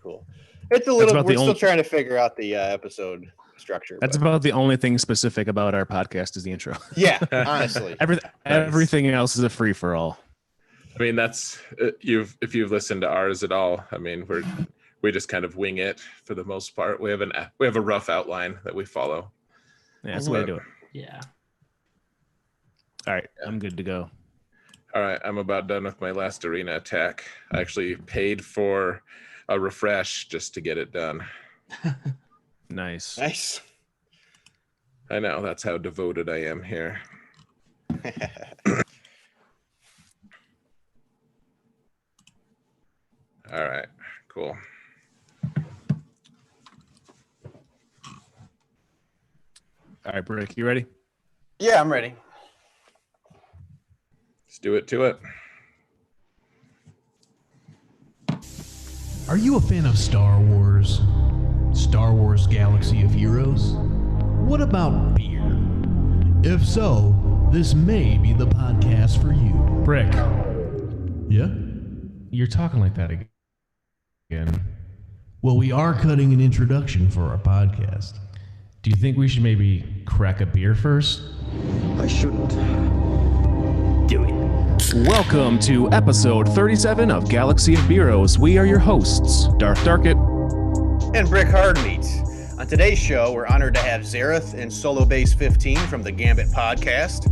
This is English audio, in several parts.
cool. It's a little. We're still trying to figure out the episode structure. That's about the only thing specific about our podcast is the intro. Yeah, honestly, everything else is a free for all. I mean, that's if you've listened to ours at all. I mean, we just kind of wing it for the most part. We have a rough outline that we follow. Yeah, that's the way to do it. Yeah. All right, I'm good to go. All right, I'm about done with my last arena attack. I actually paid for a refresh just to get it done. Nice. I know, that's how devoted I am here. All right, cool. All right, Brick, you ready? Yeah, I'm ready. Let's do it to it. Are you a fan of Star Wars? Star Wars Galaxy of Heroes? What about beer? If so, this may be the podcast for you. Brick, Yeah? you're talking like that again. Well, we are cutting an introduction for our podcast. Do you think we should maybe crack a beer first? I shouldn't do it. Welcome to episode 37 of Galaxy of Heroes. We are your hosts, Darth Darkett And Brick Hardmeat. On today's show, we're honored to have Zareth and Solo Base 15 from the Gambit podcast.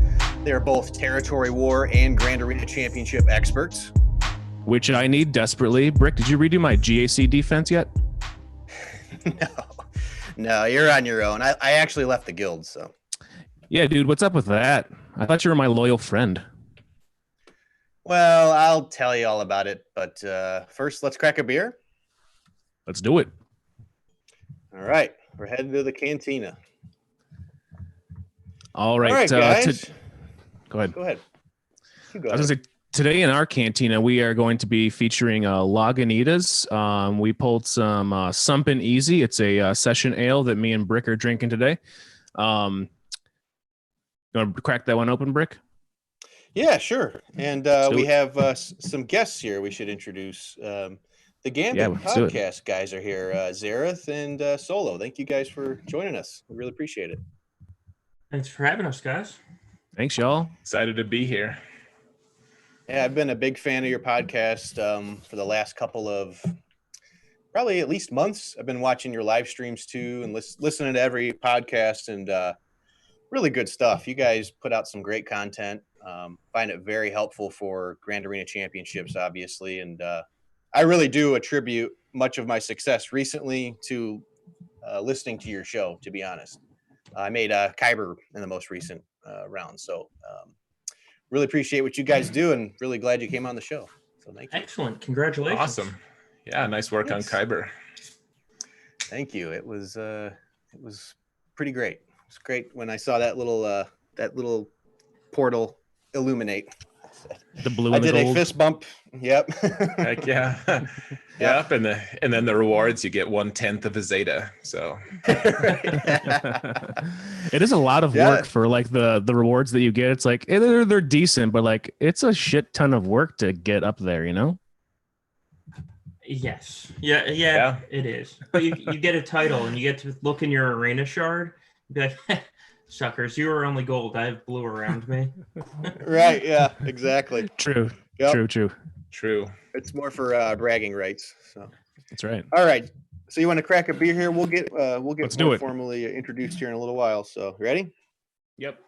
They are both Territory War and Grand Arena Championship experts. which I need desperately. Brick, did you redo my GAC defense yet? No, you're on your own. I actually left the guild, so. Yeah, dude, what's up with that? I thought you were my loyal friend. Well, I'll tell you all about it, but first, let's crack a beer. Let's do it. All right, we're heading to the cantina. All right, guys. Go ahead. Go ahead. You go I was ahead. gonna say, today in our cantina, we are going to be featuring Lagunitas. We pulled some Sumpin' Easy. It's a session ale that me and Brick are drinking today. You want to crack that one open, Brick? Yeah, sure. And we have some guests here we should introduce. The Gambit podcast guys are here. Zareth and Solo. Thank you guys for joining us. We really appreciate it. Thanks for having us, guys. Thanks, y'all. Excited to be here. Yeah, I've been a big fan of your podcast for the last couple of probably at least months. I've been watching your live streams too and listening to every podcast and really good stuff. You guys put out some great content. Find it very helpful for Grand Arena Championships, obviously. And I really do attribute much of my success recently to listening to your show, to be honest. I made Kyber in the most recent round. So really appreciate what you guys do and really glad you came on the show. So thank you. Excellent. Congratulations. Awesome. Yeah, nice work on Kyber. Thank you. It was pretty great. It was great when I saw that little portal illuminate. The blue. I and the did gold. a fist bump. Yep. Heck yeah. Yep. And then the rewards, you get 1/10 of a Zeta. So It is a lot of work for like the rewards that you get. It's like they're decent, but like it's a shit ton of work to get up there, you know? Yes. Yeah, it is. But you get a title and you get to look in your arena shard and be like, suckers, you are only gold. I have blue around me. Right. Yeah, exactly. True. Yep. true. It's more for bragging rights. So That's right. all right. So you want to crack a beer here? We'll get Let's do more it. formally introduced here in a little while. So ready? Yep.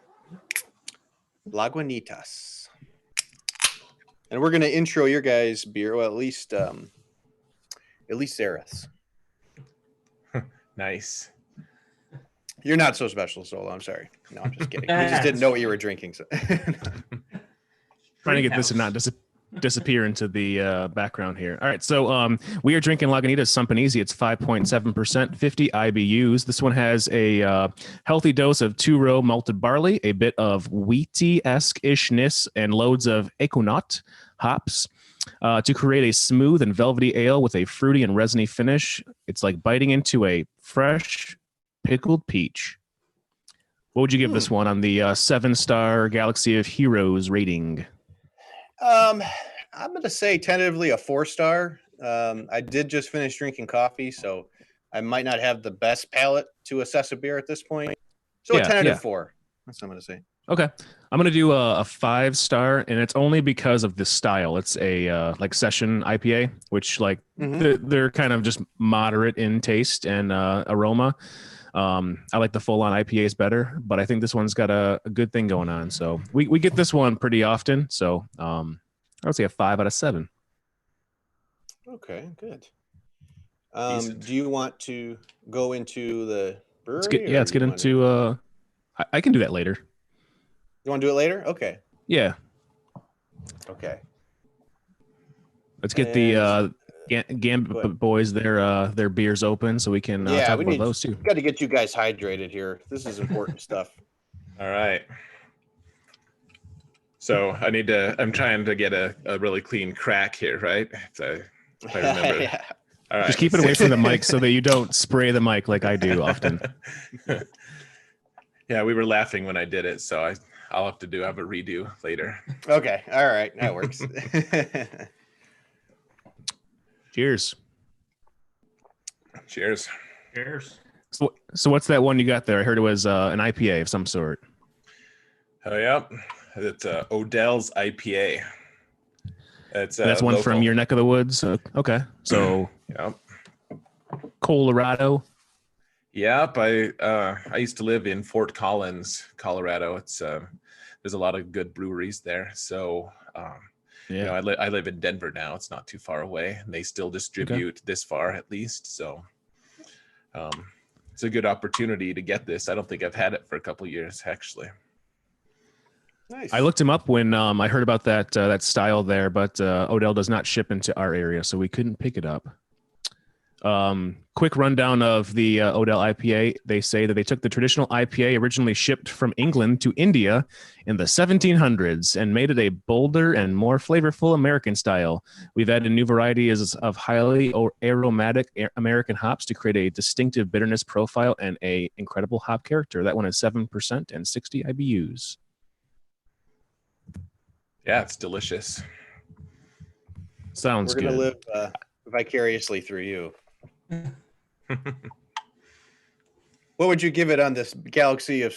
Lagunitas. And we're gonna intro your guys' beer. Well, at least Zareth's. Nice. You're not so special, Solo. I'm sorry. No, I'm just kidding. We just didn't know what you were drinking. So. Trying to get this to not disappear into the background here. All right, so we are drinking Lagunitas Sumpin' Easy. It's 5.7%, 50 IBUs. This one has a healthy dose of two-row malted barley, a bit of wheaty-esque-ishness, and loads of Equinaut hops to create a smooth and velvety ale with a fruity and resiny finish. It's like biting into a fresh pickled peach. What would you give this one on the 7-star Galaxy of Heroes rating? I'm going to say tentatively a 4-star. I did just finish drinking coffee, so I might not have the best palate to assess a beer at this point. So a tentative 4. That's what I'm going to say. Okay. I'm going to do a 5-star, and it's only because of the style. It's a like session IPA, which like they're kind of just moderate in taste and aroma. I like the full-on IPAs better, but I think this one's got a good thing going on. So we get this one pretty often. So I would say a 5 out of 7. Okay, good. Do you want to go into the brewery? Let's get into. I can do that later. You want to do it later? Okay. Yeah. Okay. Let's get the Gambit boys their beers open so we can talk about those too. Got to get you guys hydrated here. This is important stuff. All right. So I'm trying to get a really clean crack here, right? So if I remember. Yeah. All right. Just keep it away from the mic so that you don't spray the mic like I do often. Yeah, we were laughing when I did it, so I'll have to have a redo later. Okay. All right. That works. Cheers. Cheers. Cheers. So what's that one you got there? I heard it was an IPA of some sort. Oh, yeah. It's Odell's IPA. That's one local. from your neck of the woods. Okay. So Yep. Colorado. Yep. I used to live in Fort Collins, Colorado. It's there's a lot of good breweries there. So I live in Denver now. It's not too far away, and they still distribute this far at least. So it's a good opportunity to get this. I don't think I've had it for a couple of years actually. Nice. I looked him up when I heard about that style there, but Odell does not ship into our area, so we couldn't pick it up. Quick rundown of the Odell IPA. They say that they took the traditional IPA originally shipped from England to India in the 1700s and made it a bolder and more flavorful American style. We've added new varieties of highly aromatic American hops to create a distinctive bitterness profile and a incredible hop character. That one is 7% and 60 IBUs. Yeah, it's delicious. Sounds We're good. going to live vicariously through you. What would you give it on this galaxy of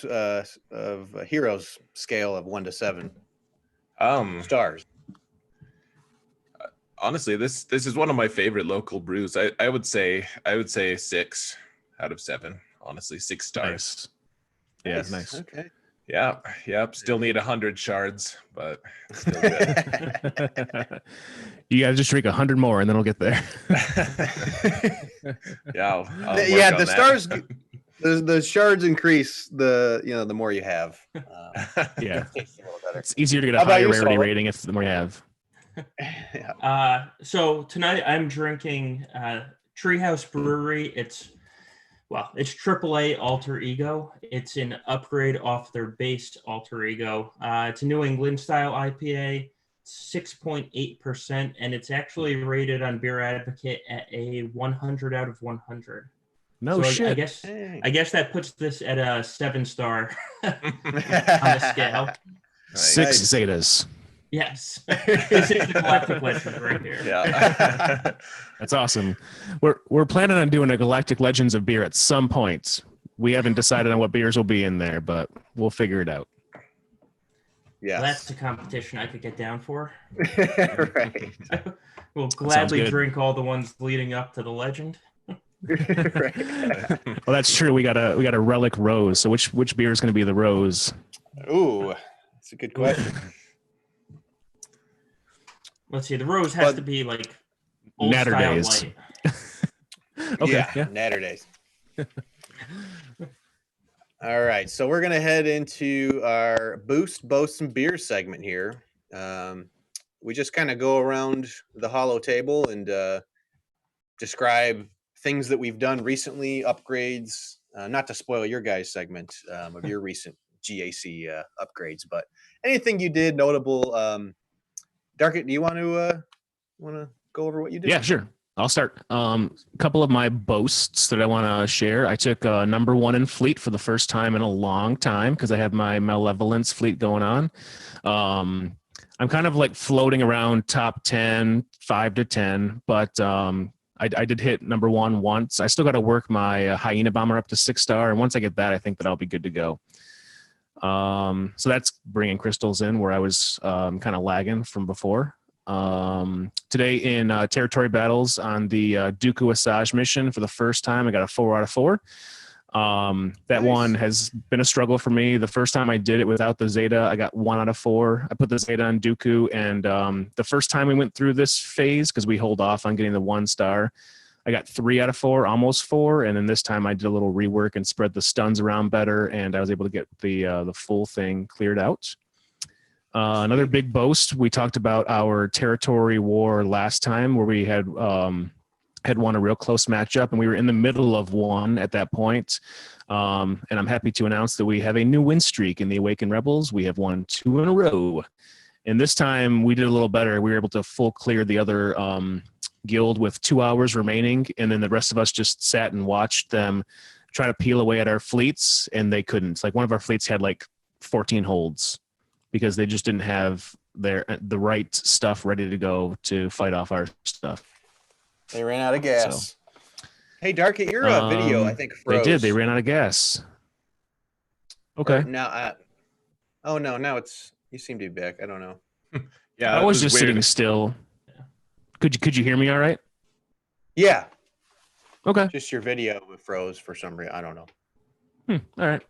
heroes scale of 1 to 7 stars? Honestly, this is one of my favorite local brews. I would say 6 out of 7. Honestly, 6 stars. Nice. Yeah, nice. Okay. Yeah. Still need 100 shards, but still good. You got to just drink 100 more, and then we'll get there. Yeah. The stars, the shards increase the more you have. Yeah, It tastes a little better. it's easier to get a How about higher you, rarity Saul? rating if the more you have. So tonight I'm drinking Treehouse Brewery. It's AAA Alter Ego. It's an upgrade off their base Alter Ego. It's a New England style IPA, 6.8%, and it's actually rated on Beer Advocate at a 100 out of 100. No so shit. I guess that puts this at a 7-star on the scale. 6 Zetas. Yes, this is the Galactic Legend right here. Yeah. That's awesome. We're planning on doing a Galactic Legends of beer at some point. We haven't decided on what beers will be in there, but we'll figure it out. Yeah, Well, that's a competition I could get down for. right. We'll gladly good. drink all the ones leading up to the legend. Right. Well, that's true. We got a relic rose. So which beer is going to be the rose? Ooh, that's a good question. Let's see. The rose has to be like old Natter style Days. light. Okay. Yeah, Natter Days. All right, so we're gonna head into our Boost, Boast, and Beer segment here. We just kind of go around the hollow table and describe things that we've done recently, upgrades. Not to spoil your guys' segment of your recent GAC upgrades, but anything you did notable. Darkit, do you want to go over what you did? Yeah, sure. I'll start. A couple of my boasts that I want to share. I took number 1 in fleet for the first time in a long time because I have my Malevolence fleet going on. I'm kind of like floating around top 10, 5 to 10, but I did hit number 1 once. I still got to work my Hyena Bomber up to 6-star, and once I get that, I think that I'll be good to go. So that's bringing crystals in where I was kind of lagging from before. Today in territory battles on the Dooku Asajj mission for the first time, I got a 4 out of 4. That Nice. one has been a struggle for me. The first time I did it without the Zeta, I got 1 out of 4. I put the Zeta on Dooku, and the first time we went through this phase, because we hold off on getting the 1-star, I got 3 out of 4, almost 4, and then this time I did a little rework and spread the stuns around better, and I was able to get the full thing cleared out. Another big boast, we talked about our territory war last time, where we had won a real close matchup, and we were in the middle of one at that point. And I'm happy to announce that we have a new win streak in the Awakened Rebels. We have won 2 in a row, and this time we did a little better. We were able to full clear the other guild with 2 hours remaining, and then the rest of us just sat and watched them try to peel away at our fleets, and they couldn't. Like, one of our fleets had like 14 holds because they just didn't have the right stuff ready to go to fight off our stuff. They ran out of gas. So, hey, Dark, your video, I think, froze. They did. They ran out of gas. Okay. Or now, oh no, now you seem to be back. I don't know. Yeah, I was just weird. sitting still. Could you hear me all right? Yeah. Okay. Just your video froze for some reason. I don't know. All right.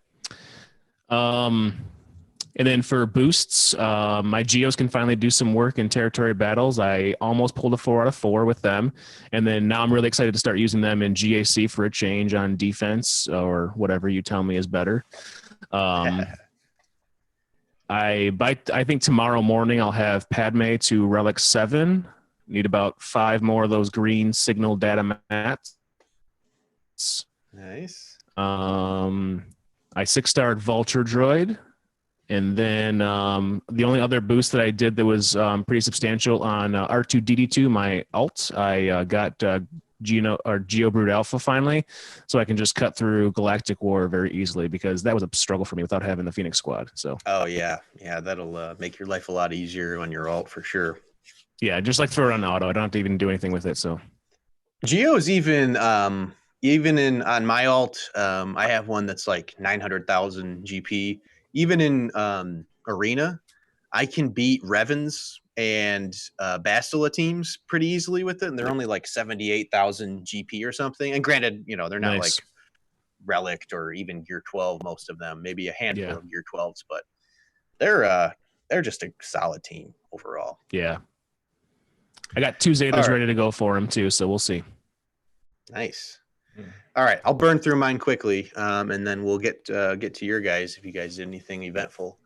And then for boosts, my Geos can finally do some work in territory battles. I almost pulled a 4 out of 4 with them. And then now I'm really excited to start using them in GAC for a change on defense or whatever you tell me is better. I think tomorrow morning I'll have Padme to Relic 7. Need about 5 more of those green signal data mats. Nice. I 6-starred Vulture Droid. And then the only other boost that I did that was pretty substantial on R2-D2, my alt, I got Geo-Brood Alpha finally, so I can just cut through Galactic War very easily, because that was a struggle for me without having the Phoenix Squad. So. Oh yeah, that'll make your life a lot easier on your alt for sure. Yeah, just like throw it on auto. I don't have to even do anything with it. So. Geo's even on my alt, I have one that's like 900,000 GP. Even in Arena, I can beat Revens and Bastila teams pretty easily with it, and they're only like 78,000 GP or something. And granted, they're not like Relict or even Gear 12, most of them, maybe a handful of Gear 12s, but they're just a solid team overall. Yeah. I got 2 Zetas ready to go for him too, so we'll see. Nice. All right, I'll burn through mine quickly, and then we'll get to your guys if you guys did anything eventful.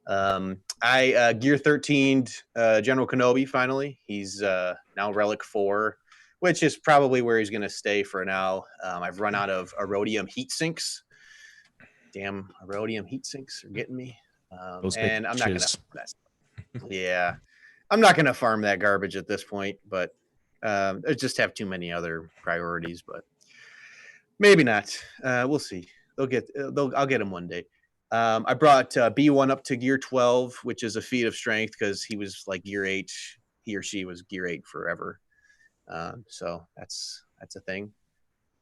I Gear 13'd General Kenobi finally. He's now Relic 4, which is probably where he's going to stay for now. I've run out of Erodium heat sinks. Damn, Erodium heat sinks are getting me. And I'm not going to yeah, I'm not going to farm that garbage at this point, but I just have too many other priorities, but maybe not. We'll see. I'll get them one day. I brought B1 up to Gear 12, which is a feat of strength because he was like Gear 8. He or she was Gear 8 forever. So that's a thing.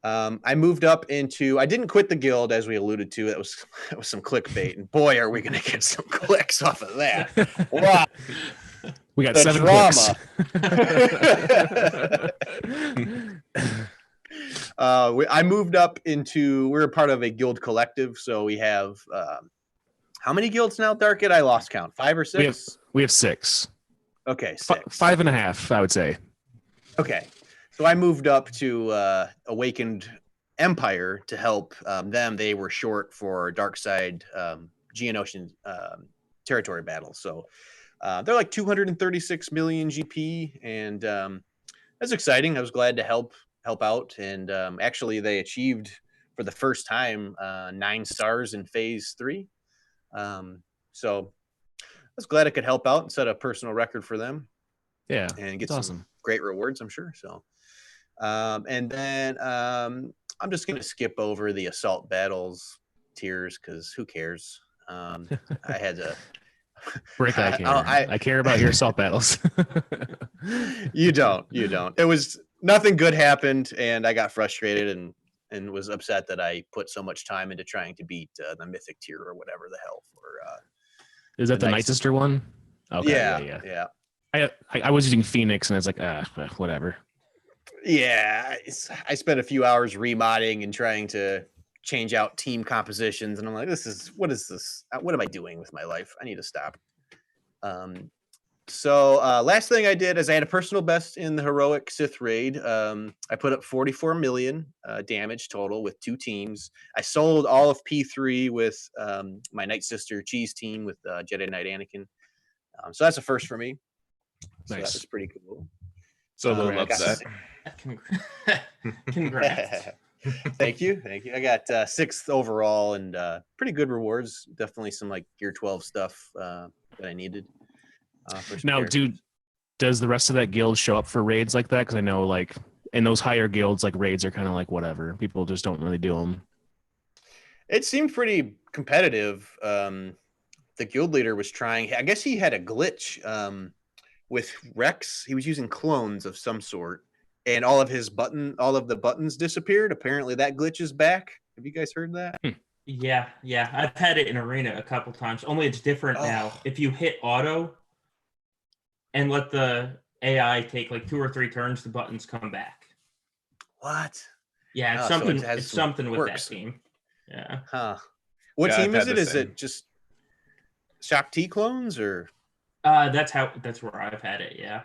I moved up into. I didn't quit the guild, as we alluded to. That was some clickbait, and boy, are we going to get some clicks off of that! Wow. We got 7 drama. I moved up into. We're a part of a guild collective, so we have how many guilds now, Darkit? I lost count. 5 or 6? We have 6. Okay, 6. 5.5, I would say. Okay, so I moved up to Awakened Empire to help them. They were short for Dark Side Geonosian territory battles, so they're like 236 million GP, and that's exciting. I was glad to help out, and actually they achieved for the first time 9 stars in phase 3. So I was glad I could help out and set a personal record for them. Yeah, and get some great rewards, I'm sure. So and then I'm just gonna skip over the assault battles tiers because who cares. I had to Brick, I care. Oh, I care about your assault battles. You don't. It was nothing good happened, and I got frustrated and was upset that I put so much time into trying to beat the mythic tier or whatever the hell for. Is that the Night Sister one? Okay, yeah. I was using Phoenix, and I was like, whatever. Yeah, I spent a few hours remodding and trying to change out team compositions, and I'm like, what is this? What am I doing with my life? I need to stop. So last thing I did is I had a personal best in the heroic Sith raid. I put up 44 million damage total with 2 teams. I sold all of P3 with my Night Sister cheese team with Jedi Knight Anakin. So that's a first for me. So Nice. that was pretty cool. Solo loves that. Congrats. Thank you. I got 6th overall and pretty good rewards. Definitely some like Gear 12 stuff that I needed. Now, does the rest of that guild show up for raids like that? Because I know, like, in those higher guilds, like raids are kind of like whatever. People just don't really do them. It seemed pretty competitive. The guild leader was trying. I guess he had a glitch with Rex. He was using clones of some sort, and all of the buttons disappeared. Apparently, that glitch is back. Have you guys heard that? Yeah. I've had it in Arena a couple times. Only it's different now. If you hit auto and let the AI take like 2 or 3 turns, the buttons come back. What? Yeah, it's something. So it's something with that team. Yeah. Huh. What team is it? Is it just Shop T clones or? That's where I've had it. Yeah.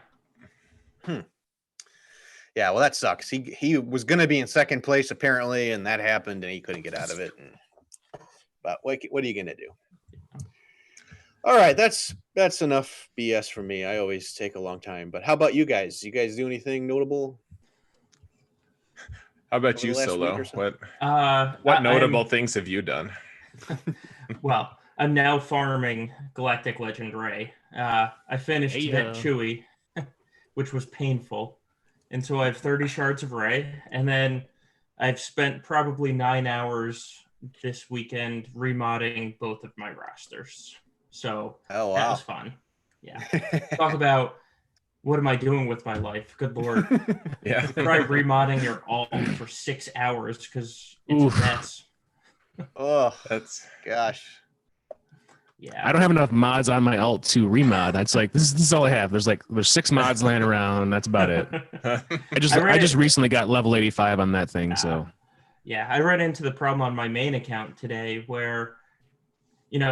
Yeah. Well, that sucks. He was going to be in 2nd place apparently, and that happened, and he couldn't get out of it. But what are you going to do? All right, that's enough BS for me. I always take a long time. But how about you guys? You guys do anything notable? How about you, Solo? What notable things have you done? Well, I'm now farming Galactic Legend Ray. I finished Vet Chewy, which was painful. And so I have 30 shards of Ray. And then I've spent probably 9 hours this weekend remodding both of my rosters. So that was fun. Yeah. Talk about what am I doing with my life? Good Lord. Yeah. Try remodding your alt for 6 hours because it's a mess. Oh, that's gosh. Yeah. I don't have enough mods on my alt to remod. That's like this is all I have. There's 6 mods laying around. That's about it. I just recently got level 85 on that thing. So yeah, I ran into the problem on my main account today where,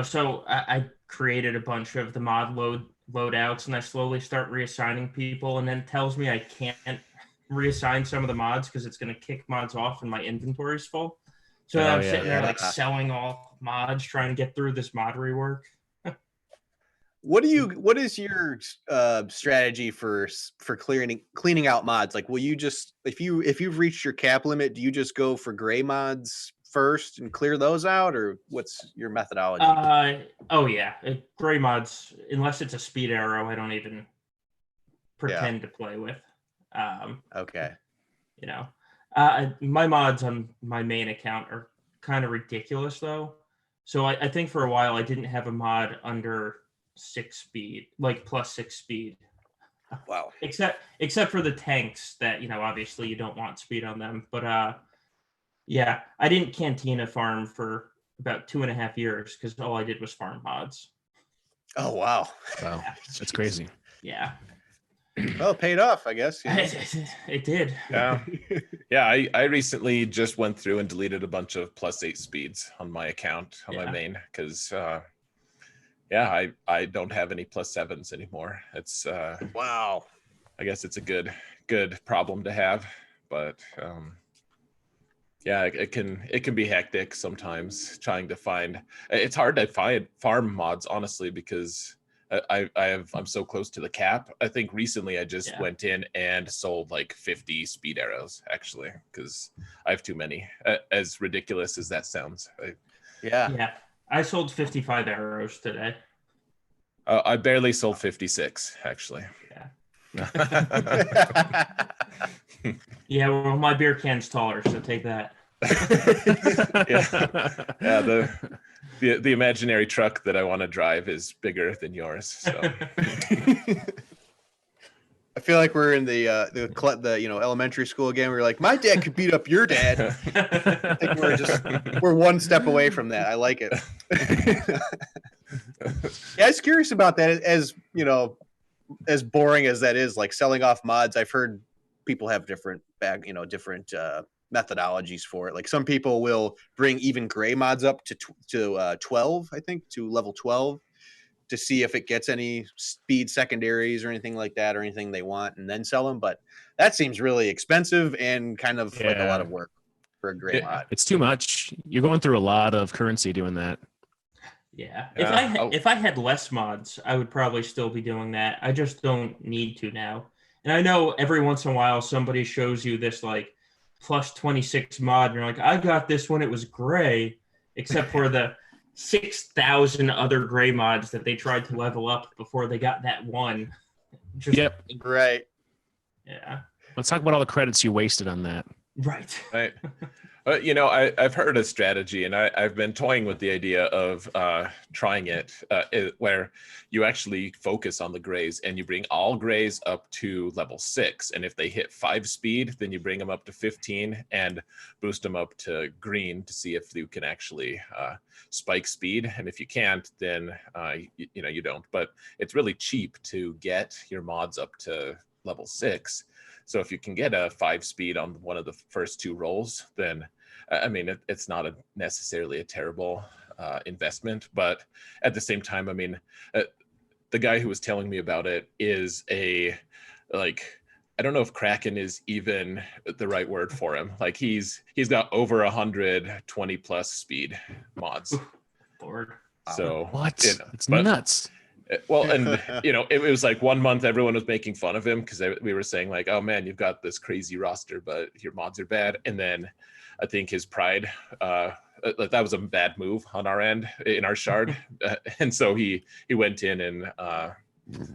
so I created a bunch of the mod loadouts and I slowly start reassigning people, and then it tells me I can't reassign some of the mods because it's going to kick mods off and my inventory's full. So I'm sitting there selling all mods, trying to get through this mod rework. What is your strategy for cleaning out mods? Like, will you just if you've reached your cap limit, do you just go for gray mods first and clear those out, or what's your methodology? Gray mods, unless it's a speed arrow, I don't even pretend to play with. Okay. My mods on my main account are kind of ridiculous though. So I think for a while I didn't have a mod under 6 speed, like plus 6 speed. Wow. Except for the tanks that, obviously you don't want speed on them. But I didn't Cantina farm for about 2.5 years because all I did was farm mods. Oh, wow. Wow. That's crazy. Yeah. Well, it paid off, I guess. It did. Yeah. Yeah. I recently just went through and deleted a bunch of +8 speeds on my account on my main because I don't have any +7s anymore. It's wow. I guess it's a good problem to have, but it can be hectic sometimes trying to find. It's hard to find farm mods honestly because I'm so close to the cap. I think recently I just went in and sold like 50 speed arrows actually because I have too many. As ridiculous as that sounds. I sold 55 arrows today. I barely sold 56 actually. Yeah, well, my beer can's taller, so take that. the imaginary truck that I want to drive is bigger than yours. So I feel like we're in the elementary school again. We're like, my dad could beat up your dad. I think we're one step away from that. I like it. Yeah, I was curious about that. As as boring as that is, like selling off mods, I've heard people have different methodologies for it. Like some people will bring even gray mods up to 12, I think, to level 12 to see if it gets any speed secondaries or anything like that or anything they want and then sell them. But that seems really expensive and kind of like a lot of work for a gray mod. It's too much. You're going through a lot of currency doing that. Yeah. If I had less mods, I would probably still be doing that. I just don't need to now. And I know every once in a while somebody shows you this like plus 26 mod and you're like, I got this when it was gray, except for the 6,000 other gray mods that they tried to level up before they got that one. Yep. Right. Yeah. Let's talk about all the credits you wasted on that. Right. Right. I've heard a strategy, and I've been toying with the idea of trying it where you actually focus on the grays and you bring all grays up to level 6. And if they hit 5 speed, then you bring them up to 15 and boost them up to green to see if you can actually spike speed. And if you can't, then you don't. But it's really cheap to get your mods up to level 6. So if you can get a 5 speed on one of the first 2 rolls, then I mean, it's not necessarily a terrible investment. But at the same time, I mean, the guy who was telling me about it is I don't know if Kraken is even the right word for him. Like he's got over 120 plus speed mods. Lord. So what? It's nuts. Well, and it was like 1 month everyone was making fun of him because we were saying like, oh man, you've got this crazy roster, but your mods are bad. And then I think his pride, that was a bad move on our end in our shard, and so he went in and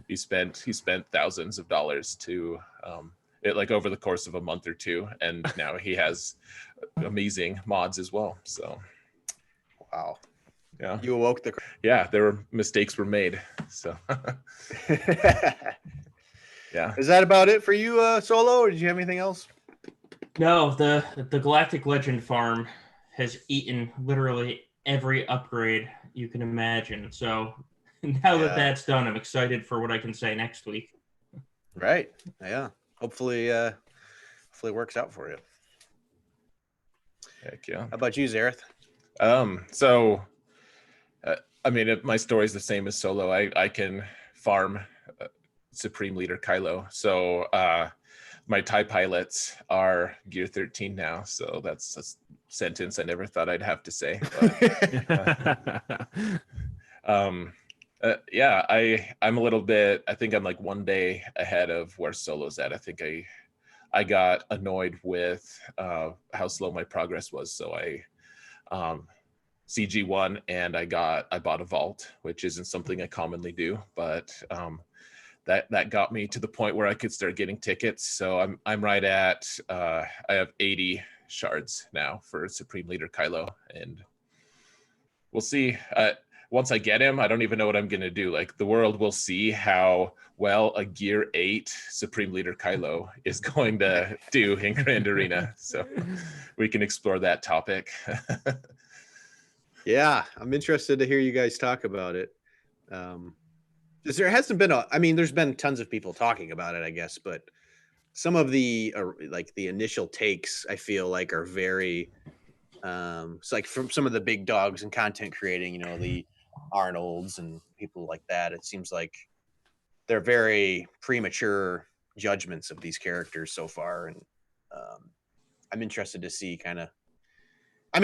he spent thousands of dollars to it like over the course of a month or 2, and now he has amazing mods as well. So, wow. Yeah, you awoke the. Yeah, mistakes were made. So, yeah. Is that about it for you, Solo, or did you have anything else? No, the Galactic Legend farm has eaten literally every upgrade you can imagine. So now that that's done, I'm excited for what I can say next week. Right. Yeah. Hopefully it works out for you. Heck yeah. How about you, Zareth? So. I mean, my story's the same as Solo. I can farm Supreme Leader Kylo. So my TIE pilots are Gear 13 now. So that's a sentence I never thought I'd have to say. But, yeah, I'm a little bit, I think I'm like 1 day ahead of where Solo's at. I think I got annoyed with how slow my progress was. So I CG1 and I bought a vault, which isn't something I commonly do, but that got me to the point where I could start getting tickets. So I'm right at I have 80 shards now for Supreme Leader Kylo, and we'll see. Once I get him, I don't even know what I'm gonna do. Like the world will see how well a Gear 8 Supreme Leader Kylo is going to do in Grand Arena. So we can explore that topic. Yeah, I'm interested to hear you guys talk about it. There hasn't been there's been tons of people talking about it, I guess, but some of the the initial takes I feel like are very it's like from some of the big dogs in content creating, the Arnolds and people like that. It seems like they're very premature judgments of these characters so far, and I'm interested to see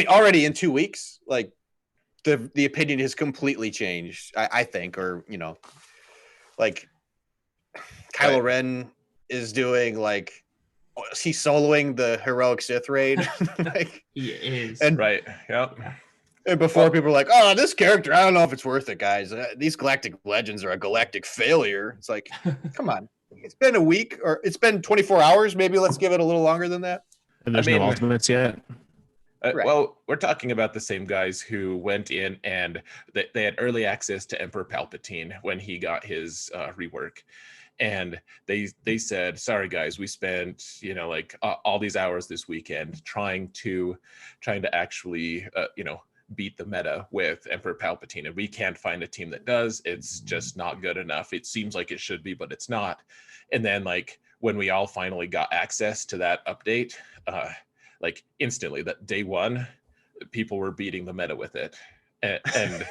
already in 2 weeks, like the opinion has completely changed, I think, or like Kylo Ren is doing he's soloing the heroic Sith raid. He is. And right. Yep. And before people were like, oh, this character, I don't know if it's worth it, guys. These Galactic Legends are a galactic failure. It's like, come on. It's been a week, or it's been 24 hours. Maybe let's give it a little longer than that. And there's no ultimates yet. Right. Well, we're talking about the same guys who went in and they had early access to Emperor Palpatine when he got his rework. And they said, sorry guys, we spent all these hours this weekend trying to actually beat the meta with Emperor Palpatine, and we can't find a team that does. It's just not good enough. It seems like it should be, but it's not. And then like when we all finally got access to that update, like instantly, that day one, people were beating the meta with it, and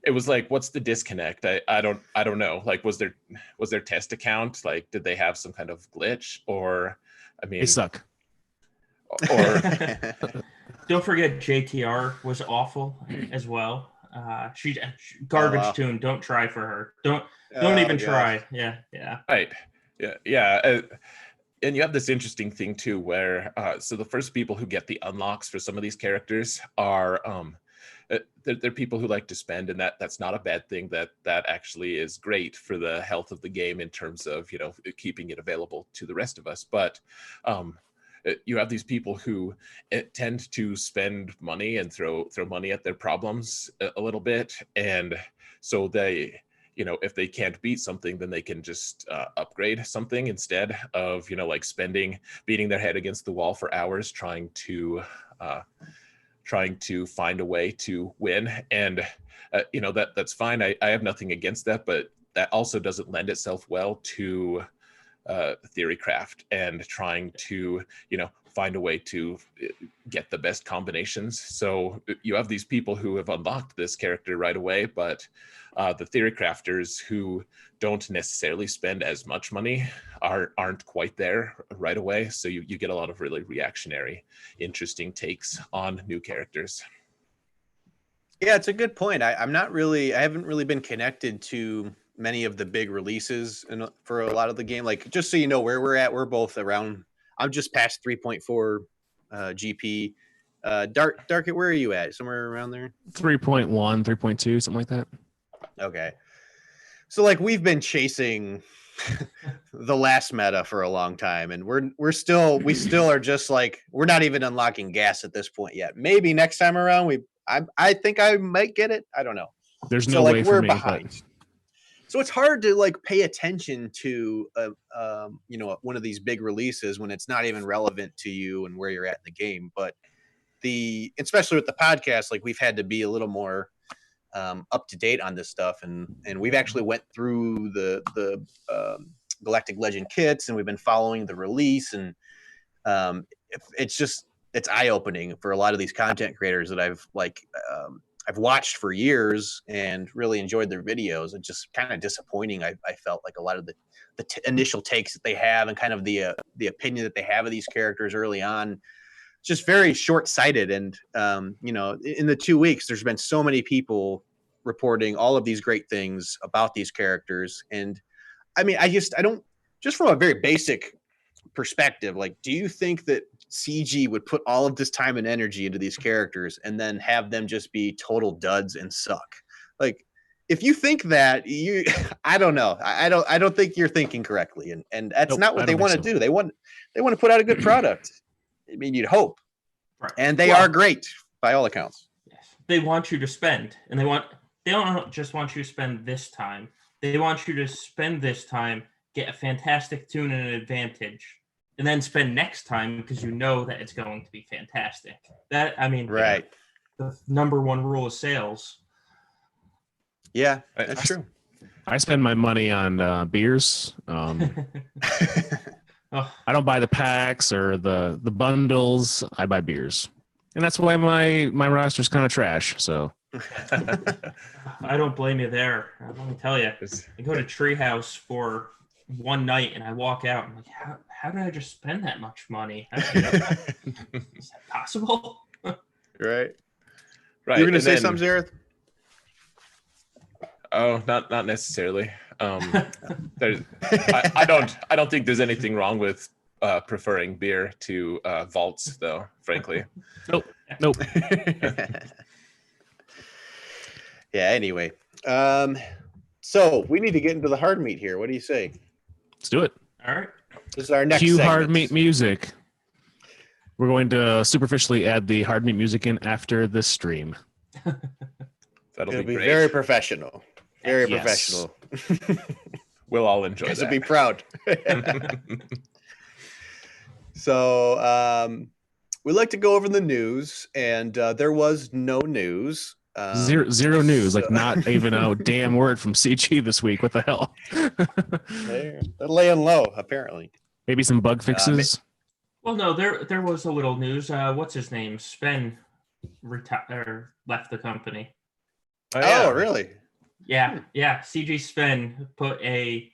it was like, what's the disconnect? I don't know. Like, was their test account, like, did they have some kind of glitch, or I mean, They suck. Or Don't forget JTR was awful as well. She's garbage tune. Don't try for her. Don't even try. Yeah. Right. Yeah. And you have this interesting thing too, where so the first people who get the unlocks for some of these characters are they're people who like to spend, and that's not a bad thing. That actually is great for the health of the game in terms of keeping it available to the rest of us. But you have these people who tend to spend money and throw money at their problems a little bit, and so they, if they can't beat something, then they can just upgrade something instead of like beating their head against the wall for hours trying to find a way to win. And that's fine. I have nothing against that, but that also doesn't lend itself well to theorycraft and trying to find a way to get the best combinations. So you have these people who have unlocked this character right away, but the theory crafters who don't necessarily spend as much money aren't quite there right away. So you get a lot of really reactionary, interesting takes on new characters. Yeah, it's a good point. I haven't really been connected to many of the big releases for a lot of the game. Like, just so you know where we're at, we're both around. I'm just past 3.4 GP. Dark, where are you at? Somewhere around there? 3.1, 3.2, something like that. Okay. So like we've been chasing the last meta for a long time, and we still are just like, we're not even unlocking gas at this point yet. Maybe next time around I think I might get it. I don't know. There's no way for me, behind. But so it's hard to like pay attention to one of these big releases when it's not even relevant to you and where you're at in the game. But especially with the podcast, like we've had to be a little more up to date on this stuff, and we've actually went through the Galactic Legend kits, and we've been following the release, and it's eye opening for a lot of these content creators that I've watched for years and really enjoyed their videos. It's just kind of disappointing. I felt like a lot of the initial takes that they have and kind of the opinion that they have of these characters early on, just very short-sighted. And in the 2 weeks, there's been so many people reporting all of these great things about these characters. And I mean, I don't, just from a very basic perspective, like, do you think that CG would put all of this time and energy into these characters and then have them just be total duds and suck? Like, if you think that, I don't know. I don't think you're thinking correctly. And that's not what they want to do. They want to put out a good product. I mean, you'd hope. Right. And they are great by all accounts. Yes. They want you to spend, and they don't just want you to spend this time. They want you to spend this time, get a fantastic tune and an advantage, and then spend next time because you know that it's going to be fantastic. Right. The number one rule of sales. Yeah, that's true. I spend my money on beers. I don't buy the packs or the bundles. I buy beers, and that's why my roster's kind of trash. So I don't blame you there. Let me tell you, I go to Treehouse for one night and I walk out. I'm like, how did I just spend that much money? Is that possible? Right. You're going to say something, Zareth? Oh, not necessarily. I don't think there's anything wrong with preferring beer to vaults, though. Frankly, nope. Yeah. Anyway, so we need to get into the hard meat here. What do you say? Let's do it. All right. This is our next Cue segment. hard meat music. We're going to superficially add the hard meat music in after this stream. That'll It'll be be great. very professional. Very Yes. professional. We'll all enjoy Guys that. will be proud. So we like to go over the news, and there was no news. Zero news, like not even a damn word from CG this week. What the hell? They're laying low, apparently. Maybe some bug fixes. Well, no, there was a little news. What's his name? Sven left the company. Oh, really? Yeah. CG Sven put a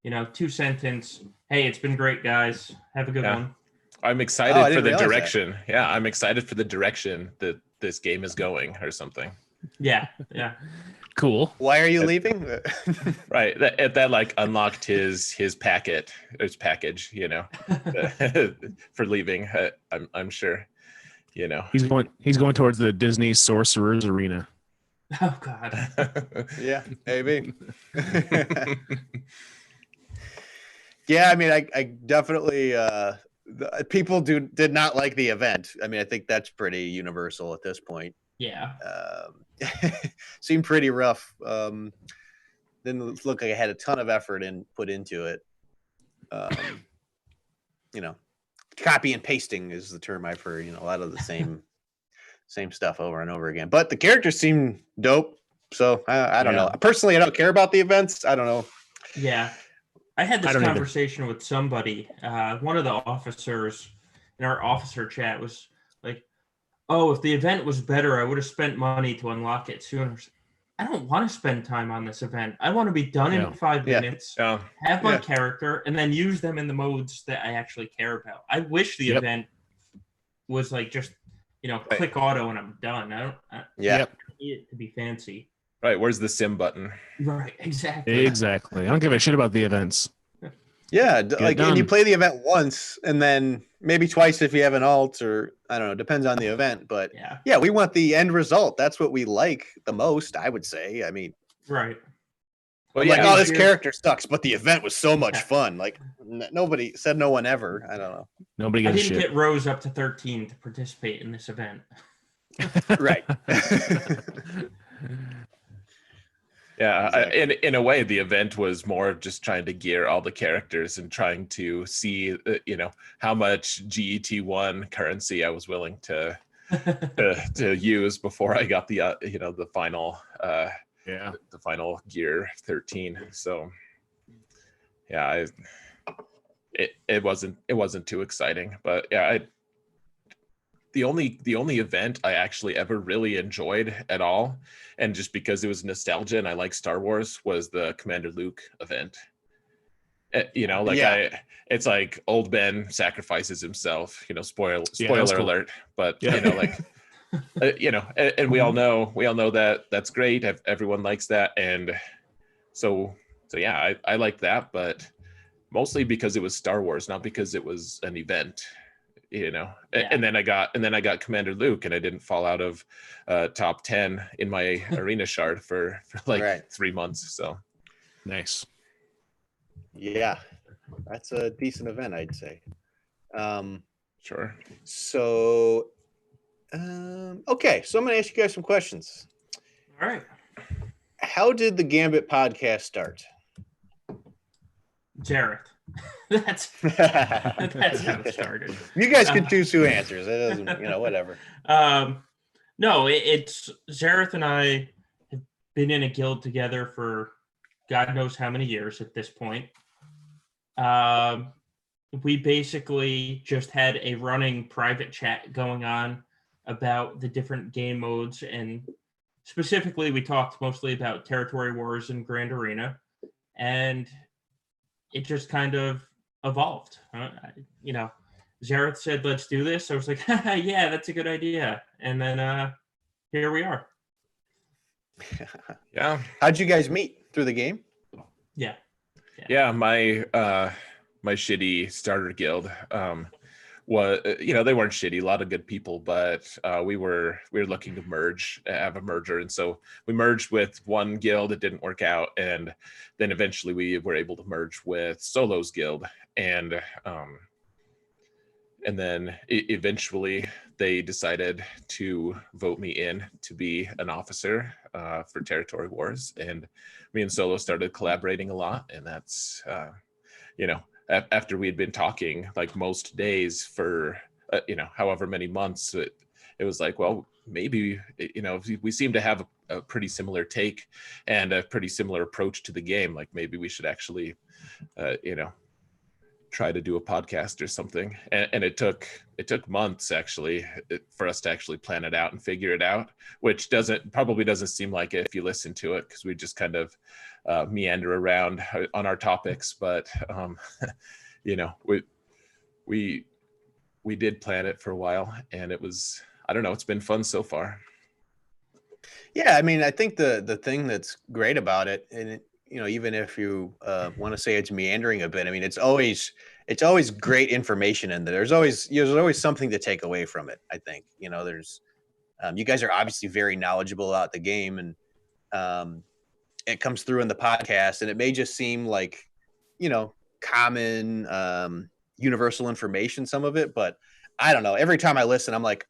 2-sentence. Hey, it's been great, guys. Have a good one. I'm excited for the direction. That. Yeah, I'm excited for the direction that this game is going, or something. Yeah. Cool. Why are you leaving? Right. That like unlocked his package, for leaving. I'm sure. He's going towards the Disney Sorcerer's Arena. Oh God. Yeah, maybe. Yeah, I mean, I definitely people did not like the event. I mean, I think that's pretty universal at this point. Yeah. Seemed pretty rough. Didn't look like I had a ton of effort put into it. Copy and pasting is the term I've heard. A lot of the same stuff over and over again. But the characters seem dope. So I don't know. Personally, I don't care about the events. I don't know. Yeah. I had this conversation with somebody. One of the officers in our officer chat was like, "Oh, if the event was better, I would have spent money to unlock it sooner." I don't want to spend time on this event. I want to be done in 5 minutes, have my character, and then use them in the modes that I actually care about. I wish the event was like just, click auto and I'm done. I don't need it to be fancy. Right. Where's the sim button? Right. Exactly. Exactly. I don't give a shit about the events. Yeah. And you play the event once and then maybe twice if you have an alt, or I don't know, depends on the event. But yeah, we want the end result. That's what we like the most, I would say. I mean, right. Well, yeah, this character sucks, but the event was so much fun. Like nobody said no one ever. I don't know. Nobody I didn't get Rose up to 13 to participate in this event. Right. Yeah, exactly. In a way, the event was more just trying to gear all the characters and trying to see, how much GET1 currency I was willing to use before I got the the final the final gear 13. So yeah, it wasn't too exciting, but yeah, the only event I actually ever really enjoyed at all, and just because it was nostalgia and I like Star Wars, was the Commander Luke event. It's like old Ben sacrifices himself. Spoiler alert. But and we all know that that's great. Everyone likes that, and so yeah, I like that, but mostly because it was Star Wars, not because it was an event. And then I got Commander Luke, and I didn't fall out of top 10 in my arena shard for 3 months. So nice. Yeah, that's a decent event, I'd say. Sure. So, okay, so I'm going to ask you guys some questions. All right. How did the Gambit podcast start? Jareth. That's how it started. You guys can choose who answers. It doesn't, whatever. No, it's Jareth and I have been in a guild together for God knows how many years at this point. We basically just had a running private chat going on about the different game modes, and specifically we talked mostly about Territory Wars and Grand Arena, and it just kind of evolved. Jareth said, "Let's do this." I was like, "Yeah, that's a good idea." And then here we are. Yeah. How'd you guys meet? Through the game? Yeah. My shitty starter guild was, they weren't shitty, a lot of good people, but we were looking to have a merger, and so we merged with one guild. It didn't work out, and then eventually we were able to merge with Solo's guild, and And then eventually they decided to vote me in to be an officer for Territory Wars. And me and Solo started collaborating a lot. And that's, after we had been talking like most days for, however many months, it was like, well, maybe, we seem to have a pretty similar take and a pretty similar approach to the game. Like maybe we should actually, try to do a podcast or something. And it took months actually for us to actually plan it out and figure it out, which probably doesn't seem like it if you listen to it, because we just kind of meander around on our topics. But we did plan it for a while, and it was, I don't know, it's been fun so far. Yeah, I mean, I think the thing that's great about it, and even if you want to say it's meandering a bit, I mean, it's always great information in there. There's always something to take away from it. I think there's you guys are obviously very knowledgeable about the game, and it comes through in the podcast. And it may just seem like common universal information, some of it, but I don't know. Every time I listen, I'm like,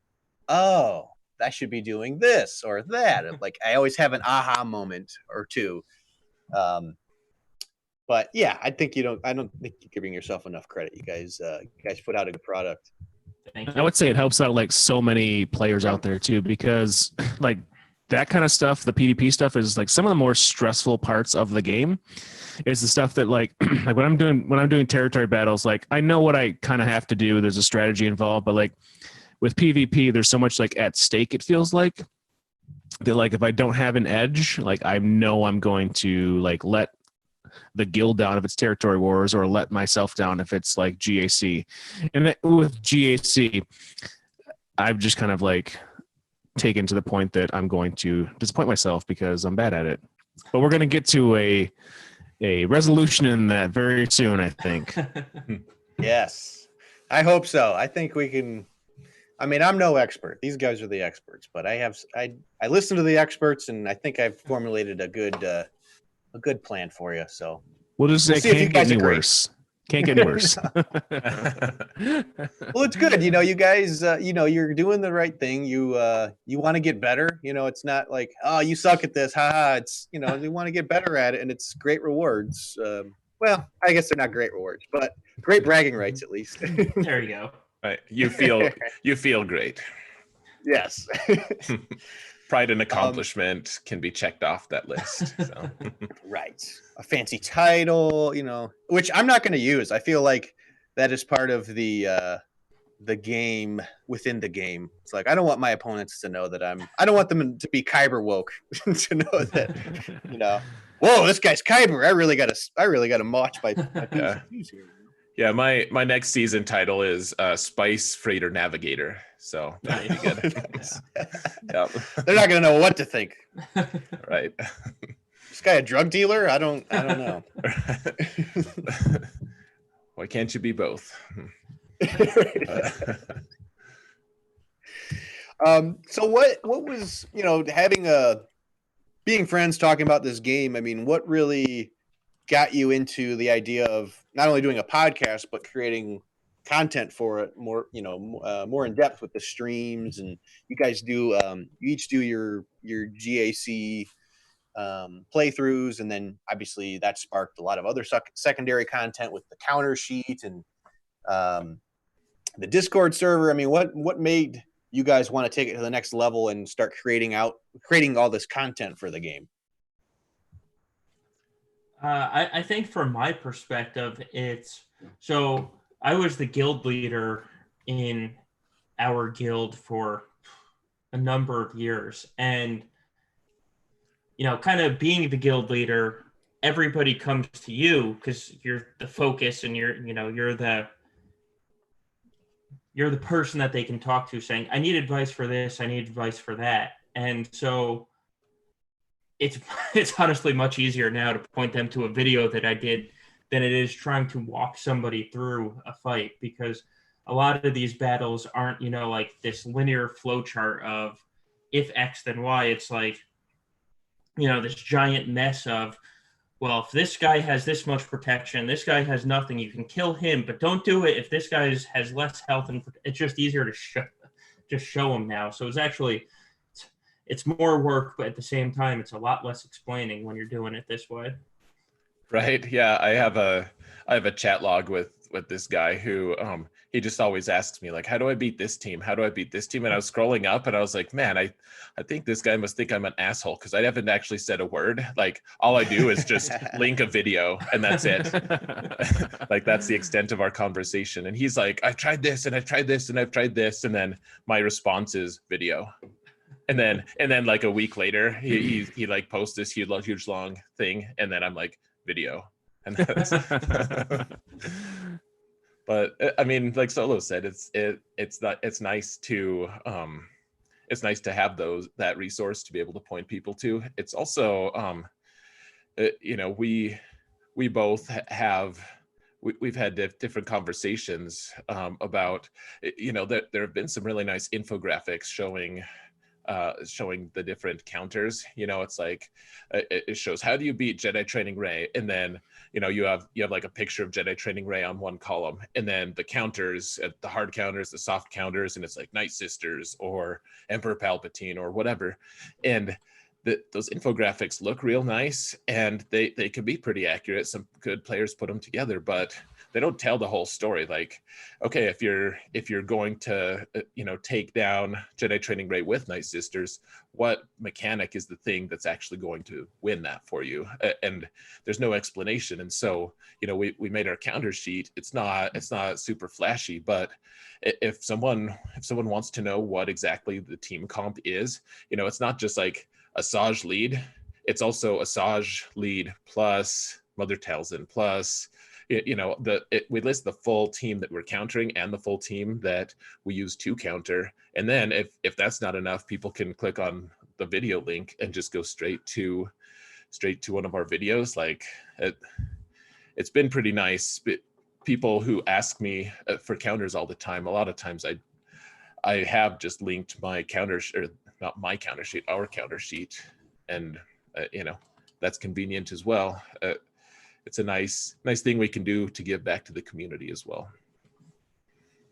oh, I should be doing this or that. Like I always have an aha moment or two. But yeah, I don't think you're giving yourself enough credit. You guys put out a good product. Thank you. I would say it helps out like so many players out there too, because like that kind of stuff, the PvP stuff is like some of the more stressful parts of the game. Is the stuff that like like when I'm doing territory battles, like I know what I kind of have to do. There's a strategy involved, but like with PvP, there's so much like at stake. It feels like that, like if I don't have an edge, like I know I'm going to like let the guild down if it's Territory Wars, or let myself down if it's like GAC. And with GAC, I've just kind of like taken to the point that I'm going to disappoint myself because I'm bad at it. But we're going to get to a resolution in that very soon, I think. Yes, I hope so. I think we can. I mean, I'm no expert. These guys are the experts, but I listen to the experts, and I think I've formulated a good plan for you. So we'll just say can't get any worse. Can't get any worse. Well, it's good. You guys, you're doing the right thing. You want to get better. It's not like, oh, you suck at this. Haha. It's, you want to get better at it, and it's great rewards. Well, I guess they're not great rewards, but great bragging rights at least. There you go. Right. You feel great. Yes. Pride and accomplishment can be checked off that list. So. Right. A fancy title, which I'm not going to use. I feel like that is part of the game within the game. It's like, I don't want my opponents to know that I don't want them to be Kyber woke to know that, whoa, this guy's Kyber. I really got to match my PCs here. Yeah, my next season title is Spice Freighter Navigator. So that'd be good. Yep. They're not gonna know what to think. Right. This guy a drug dealer? I don't know. Why can't you be both? So what was, being friends talking about this game, I mean, what really got you into the idea of not only doing a podcast but creating content for it more in depth with the streams? And you guys do you each do your GAC playthroughs, and then obviously that sparked a lot of other secondary content with the counter sheet and the Discord server. I mean, what made you guys want to take it to the next level and start creating all this content for the game? I think from my perspective, so I was the guild leader in our guild for a number of years. And, kind of being the guild leader, everybody comes to you because you're the focus, and you're the person that they can talk to, saying, I need advice for this, I need advice for that. And so it's honestly much easier now to point them to a video that I did than it is trying to walk somebody through a fight, because a lot of these battles aren't, like this linear flow chart of if X then Y. It's like, this giant mess of, well, if this guy has this much protection, this guy has nothing, you can kill him, but don't do it if this guy has less health, and it's just easier to show him now. So it's more work, but at the same time, it's a lot less explaining when you're doing it this way. Right. Yeah. I have a chat log with this guy who he just always asks me, like, how do I beat this team? How do I beat this team? And I was scrolling up and I was like, man, I think this guy must think I'm an asshole because I haven't actually said a word. Like, all I do is just link a video and that's it. Like, that's the extent of our conversation. And he's like, I tried this and I've tried this and I've tried this. And then my response is video. And then like a week later, he like posts this huge long thing. And then I'm like, video. And that's but I mean, like Solo said, it's nice to have that resource to be able to point people to. It's also we both we've had different conversations about that there have been some really nice infographics showing the different counters. It's like it shows how do you beat Jedi Training Rey, and then you have like a picture of Jedi Training Rey on one column, and then the counters, the hard counters, the soft counters, and it's like Night Sisters or Emperor Palpatine or whatever. And those infographics look real nice, and they can be pretty accurate. Some good players put them together, but they don't tell the whole story. Like, okay, if you're going to take down Jedi Training Rey with Night Sisters, what mechanic is the thing that's actually going to win that for you? And there's no explanation. And so we made our counter sheet. It's not super flashy, but if someone wants to know what exactly the team comp is, it's not just like Asajj lead. It's also Asajj lead plus Mother Talzin plus we list the full team that we're countering and the full team that we use to counter. And then if that's not enough, people can click on the video link and just go straight to one of our videos. Like, it's been pretty nice. People who ask me for counters all the time, a lot of times I have just linked my not my counter sheet, our counter sheet. And, that's convenient as well. It's a nice thing we can do to give back to the community as well.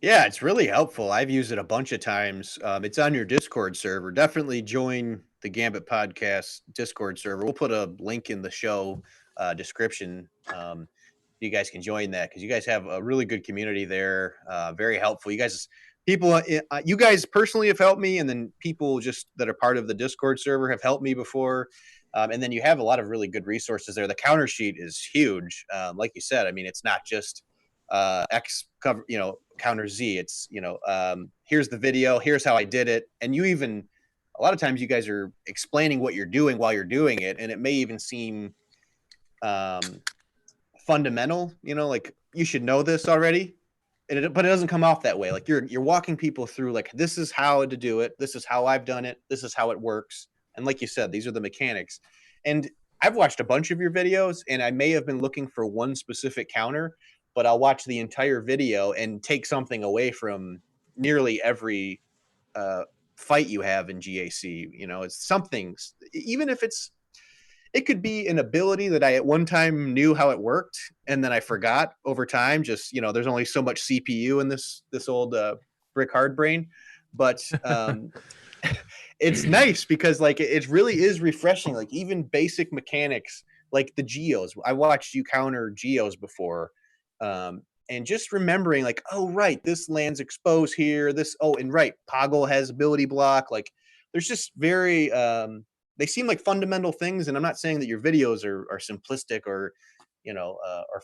Yeah, it's really helpful. I've used it a bunch of times. It's on your Discord server. Definitely join the Gambit Podcast Discord server. We'll put a link in the show description. You guys can join that because you guys have a really good community there. Very helpful. You guys personally have helped me, and then people just that are part of the Discord server have helped me before. And then you have a lot of really good resources there. The counter sheet is huge. Like you said, I mean, it's not just X cover, counter Z. It's, here's the video, here's how I did it. And a lot of times you guys are explaining what you're doing while you're doing it. And it may even seem fundamental, like you should know this already. But it doesn't come off that way. Like you're walking people through, like, this is how to do it. This is how I've done it. This is how it works. And like you said, these are the mechanics. And I've watched a bunch of your videos, and I may have been looking for one specific counter, but I'll watch the entire video and take something away from nearly every fight you have in GAC. It's something, even if it could be an ability that I at one time knew how it worked, and then I forgot over time. Just, there's only so much CPU in this old brick hard brain. But it's nice because like it really is refreshing. Like even basic mechanics like the geos. I watched you counter geos before, and just remembering like, oh right, this land's exposed here. And right, Poggle has ability block. Like there's just very they seem like fundamental things. And I'm not saying that your videos are simplistic or are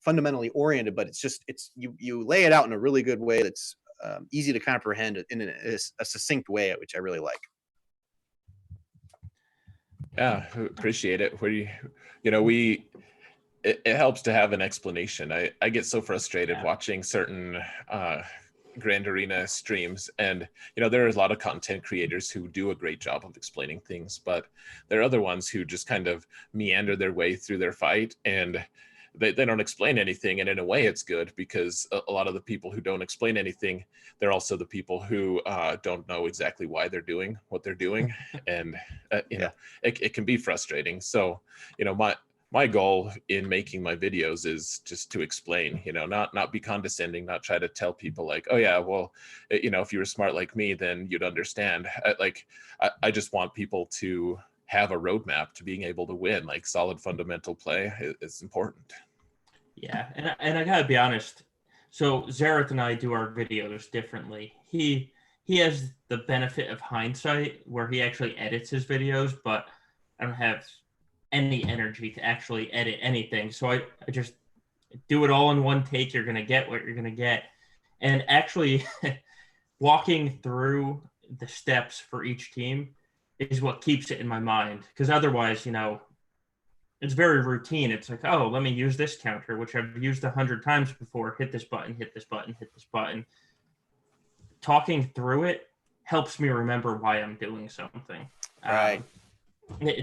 fundamentally oriented, but it's you lay it out in a really good way that's easy to comprehend in a succinct way, which I really like. Yeah, appreciate it. It helps to have an explanation. I get so frustrated watching certain Grand Arena streams, and there are a lot of content creators who do a great job of explaining things, but there are other ones who just kind of meander their way through their fight, and they don't explain anything. And in a way it's good because a lot of the people who don't explain anything, they're also the people who don't know exactly why they're doing what they're doing. And it can be frustrating. So my goal in making my videos is just to explain, not be condescending, not try to tell people like, oh yeah, well, if you were smart like me, then you'd understand. I just want people to have a roadmap to being able to win. Like solid fundamental play is important. Yeah, and I gotta be honest. So Zareth and I do our videos differently. He has the benefit of hindsight where he actually edits his videos, but I don't have any energy to actually edit anything. So I just do it all in one take. You're gonna get what you're gonna get. And actually walking through the steps for each team is what keeps it in my mind. Because otherwise, it's very routine. It's like, oh, let me use this counter, which I've used 100 times before. Hit this button, hit this button, hit this button. Talking through it helps me remember why I'm doing something. Right.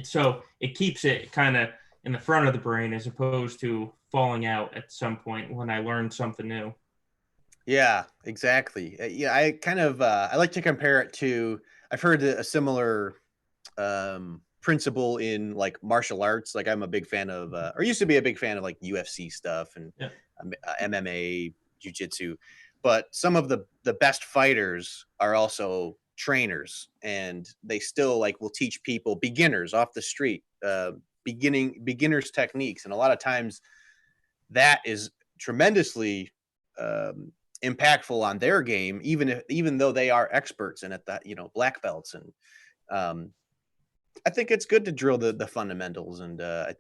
So it keeps it kind of in the front of the brain as opposed to falling out at some point when I learn something new. Yeah, exactly. Yeah, I kind of I like to compare it to. I've heard a similar principle in like martial arts. Like I'm a big fan of, or used to be a big fan of like UFC stuff and MMA, jiu-jitsu. But some of the best fighters are also trainers, and they still like will teach people, beginners off the street, beginners techniques, and a lot of times that is tremendously impactful on their game, even though they are experts and at that, black belts. And I think it's good to drill the fundamentals, and I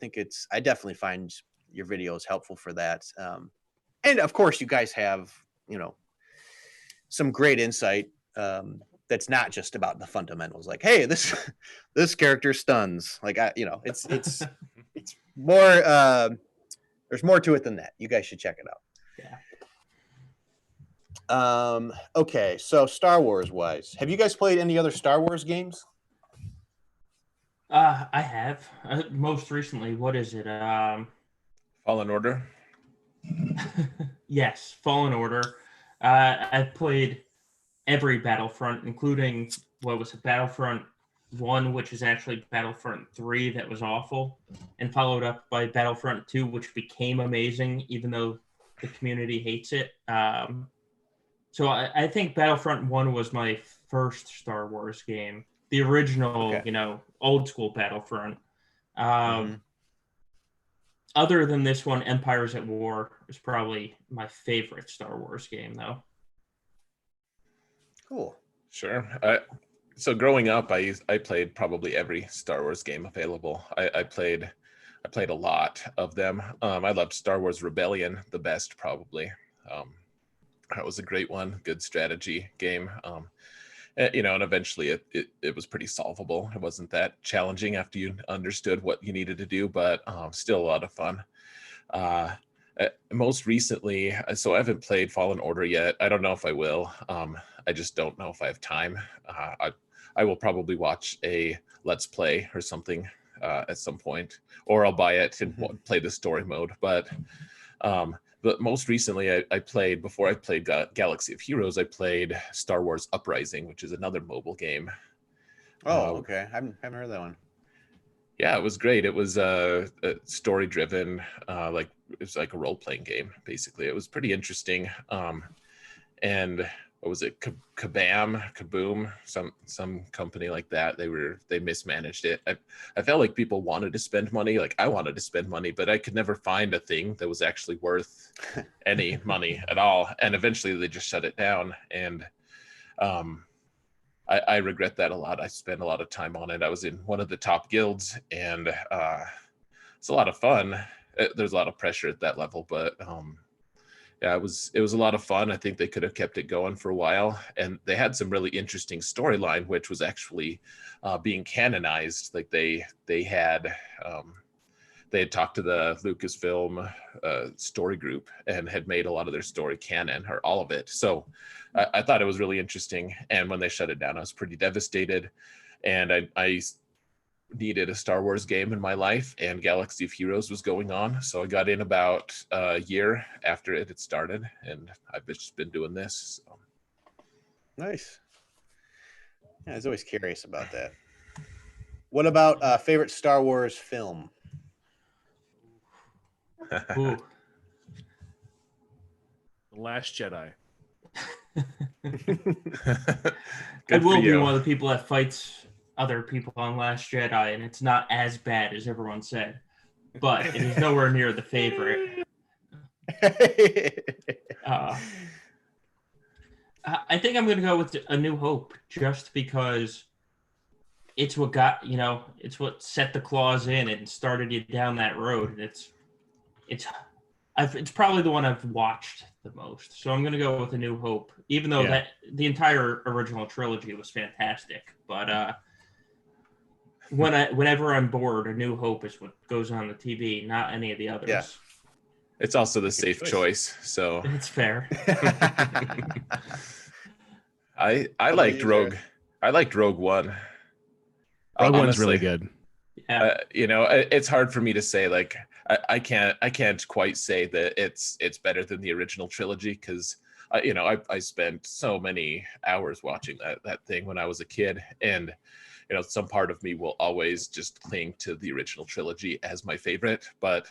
definitely find your videos helpful for that. And of course, you guys have some great insight that's not just about the fundamentals. Like, hey, this character stuns. Like, it's it's more. There's more to it than that. You guys should check it out. Yeah. Okay, so Star Wars wise, have you guys played any other Star Wars games? I have. Most recently, what is it? Fallen Order. Yes, Fallen Order. I played every Battlefront, including what was it, Battlefront 1, which is actually Battlefront 3 that was awful, and followed up by Battlefront 2, which became amazing, even though the community hates it. So I think Battlefront 1 was my first Star Wars game. The original, Okay. Old school Battlefront. Other than this one, Empires at War is probably my favorite Star Wars game, though. Cool. Sure. So growing up, I played probably every Star Wars game available. I played a lot of them. I loved Star Wars Rebellion the best, probably. That was a great one. Good strategy game. And eventually it was pretty solvable. It wasn't that challenging after you understood what you needed to do, but still a lot of fun. Most recently, so I haven't played Fallen Order yet. I don't know if I will. I just don't know if I have time. I will probably watch a Let's Play or something at some point, or I'll buy it and play the story mode. But most recently, I played, before I played Galaxy of Heroes, I played Star Wars Uprising, which is another mobile game. Oh, okay. I haven't heard that one. Yeah, it was great. It was story driven, it was like a role playing game. Basically, it was pretty interesting. And what was it? Kaboom, some company like that. They mismanaged it. I felt like people wanted to spend money. Like I wanted to spend money, but I could never find a thing that was actually worth any money at all. And eventually, they just shut it down. And I regret that a lot. I spent a lot of time on it. I was in one of the top guilds, and it's a lot of fun. There's a lot of pressure at that level, but yeah, it was a lot of fun. I think they could have kept it going for a while, and they had some really interesting storyline, which was actually being canonized. Like they had talked to the Lucasfilm story group and had made a lot of their story canon, or all of it. So I thought it was really interesting. And when they shut it down, I was pretty devastated. And I needed a Star Wars game in my life, and Galaxy of Heroes was going on. So I got in about a year after it had started, and I've just been doing this. So. Nice. Yeah, I was always curious about that. What about favorite Star Wars film? Ooh. The Last Jedi. I will be one of the people that fights other people on Last Jedi, and it's not as bad as everyone said, but it is nowhere near the favorite. I think I'm going to go with A New Hope, just because it's what got, it's what set the claws in and started you down that road. And it's probably the one I've watched the most. So I'm going to go with A New Hope, even though that the entire original trilogy was fantastic. But whenever I'm bored, A New Hope is what goes on the TV, not any of the others. Yeah. It's also the safe choice, so it's fair. I liked Rogue. I liked Rogue One. Rogue One's really good. Yeah. It's hard for me to say. Like, I can't quite say that it's better than the original trilogy, because I spent so many hours watching that thing when I was a kid, and some part of me will always just cling to the original trilogy as my favorite. But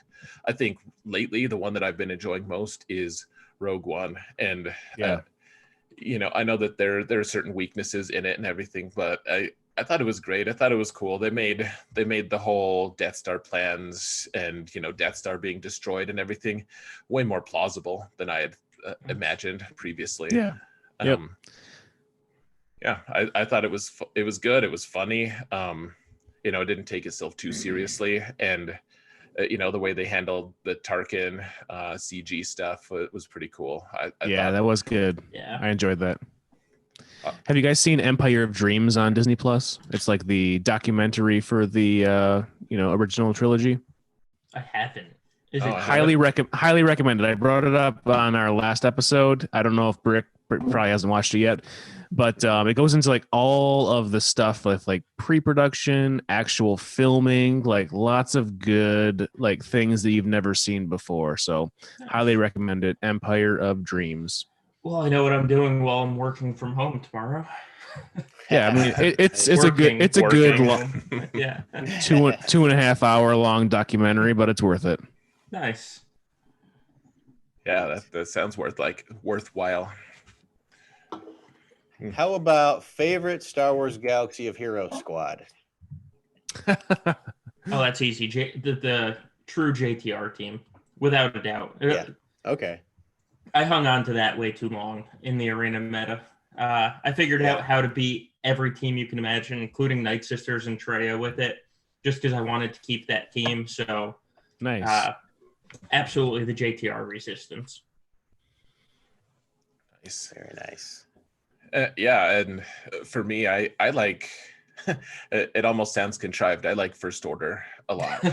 I think lately the one that I've been enjoying most is Rogue One. And, I know that there are certain weaknesses in it and everything, but I thought it was great. I thought it was cool. They made the whole Death Star plans and, Death Star being destroyed and everything way more plausible than I had imagined previously. Yeah. Yep. I thought it was good. It was funny. It didn't take itself too seriously, and the way they handled the Tarkin CG stuff was pretty cool. I thought that was good. Yeah, I enjoyed that. Have you guys seen Empire of Dreams on Disney Plus? It's like the documentary for the original trilogy. I haven't. Is it highly recommended? I brought it up on our last episode. I don't know if Brick probably hasn't watched it yet, but it goes into like all of the stuff with like pre-production, actual filming, like lots of good like things that you've never seen before. So highly recommend it. Empire of Dreams. Well, I know what I'm doing while I'm working from home tomorrow. Yeah, I mean it's a good long, yeah, 2.5 hour long documentary, but it's worth it. Nice. Yeah, that sounds worthwhile. How about favorite Star Wars Galaxy of Heroes squad? Oh, that's easy. The true JTR team, without a doubt. Yeah. Okay. I hung on to that way too long in the arena meta. I figured out how to beat every team you can imagine, including Night Sisters and Traya with it, just because I wanted to keep that team. So nice. Absolutely the JTR resistance. Nice. Very nice. And for me, I like it almost sounds contrived. I like First Order a lot.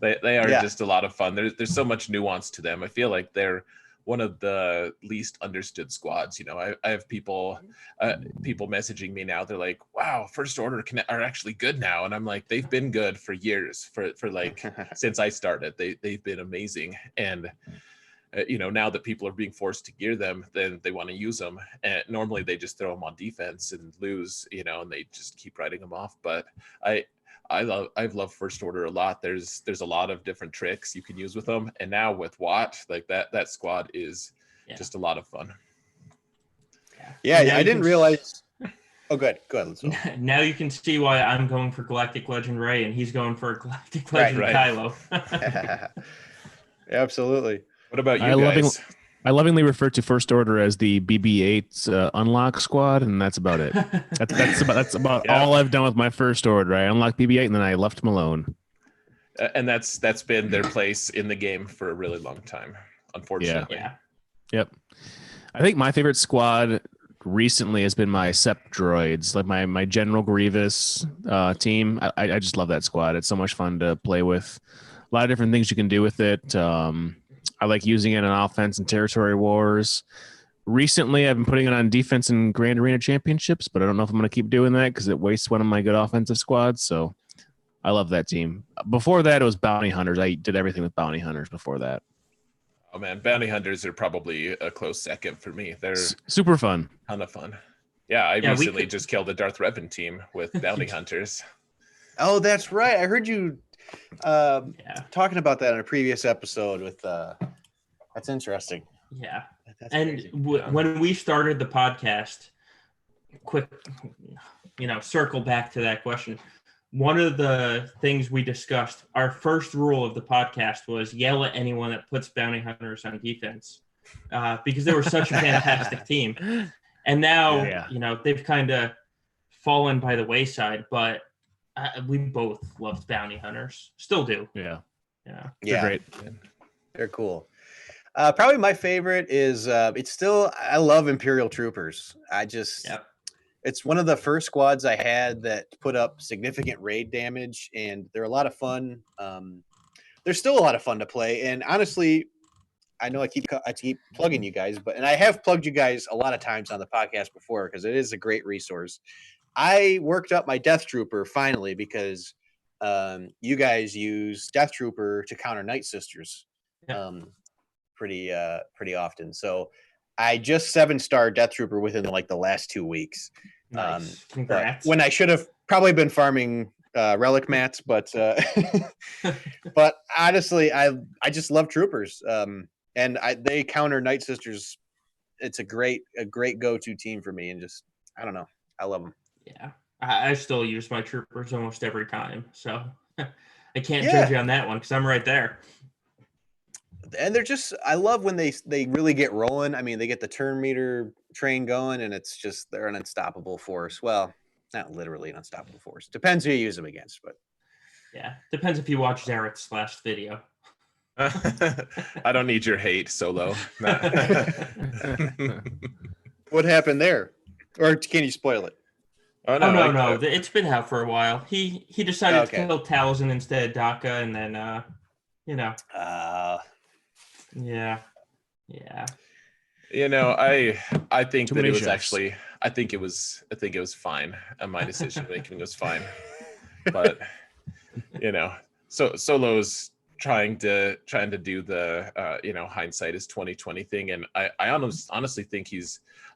They are just a lot of fun. There's so much nuance to them. I feel like they're one of the least understood squads. I have people messaging me now. They're like, wow, First Order are actually good now. And I'm like, they've been good for years, for like since I started. They've been amazing. And now that people are being forced to gear them, then they want to use them. And normally they just throw them on defense and lose, and they just keep writing them off. But I've loved First Order a lot. There's a lot of different tricks you can use with them, and now with Watt, like that squad is just a lot of fun. Yeah, I didn't realize. Oh, good. Let's go. Now you can see why I'm going for Galactic Legend Ray and he's going for Galactic Legend Kylo. Absolutely. What about you guys? I lovingly refer to First Order as the BB-8 unlock squad, and that's about it. That's about all I've done with my First Order. I unlocked BB-8, and then I left them alone. And that's been their place in the game for a really long time, unfortunately. Yeah. Yep. I think my favorite squad recently has been my SEP droids, like my General Grievous team. I just love that squad. It's so much fun to play with. A lot of different things you can do with it. I like using it on offense and territory wars. Recently, I've been putting it on defense and Grand Arena Championships, but I don't know if I'm going to keep doing that because it wastes one of my good offensive squads. So I love that team. Before that, it was Bounty Hunters. I did everything with Bounty Hunters before that. Oh, man. Bounty Hunters are probably a close second for me. They're super fun. Ton of fun. Yeah, I recently just killed a Darth Revan team with Bounty Hunters. Oh, that's right. I heard you Talking about that in a previous episode with that's interesting. Yeah. That's and when we started the podcast, quick, circle back to that question. One of the things we discussed, our first rule of the podcast was yell at anyone that puts bounty hunters on defense, because they were such a fantastic team. And now, they've kind of fallen by the wayside, but we both loved bounty hunters. Still do. Yeah. They're great. They're cool. Probably my favorite is I love Imperial Troopers. It's one of the first squads I had that put up significant raid damage, and they're a lot of fun. They're still a lot of fun to play. And honestly, I know I keep plugging you guys, and I have plugged you guys a lot of times on the podcast before because it is a great resource. I worked up my Death Trooper finally because you guys use Death Trooper to counter Night Sisters pretty often. So I just 7-star Death Trooper within the last 2 weeks. Nice. Congrats. When I should have probably been farming relic mats, but but honestly, I just love troopers. And they counter Night Sisters. It's a great go-to team for me, and just I don't know, I love them. Yeah, I still use my troopers almost every time, so I can't judge you on that one because I'm right there. And they're just, I love when they really get rolling. I mean, they get the turn meter train going, and it's just, they're an unstoppable force. Well, not literally an unstoppable force. Depends who you use them against, but. Yeah, depends if you watch Zaret's last video. I don't need your hate, Solo. What happened there? Or can you spoil it? Oh, no. It's been out for a while. He decided to kill Talzin instead of Daka, and then, Yeah. I think that it was actually. I think it was fine. My decision making was fine, but so Solo's trying to do the hindsight is 2020 thing, and I honestly think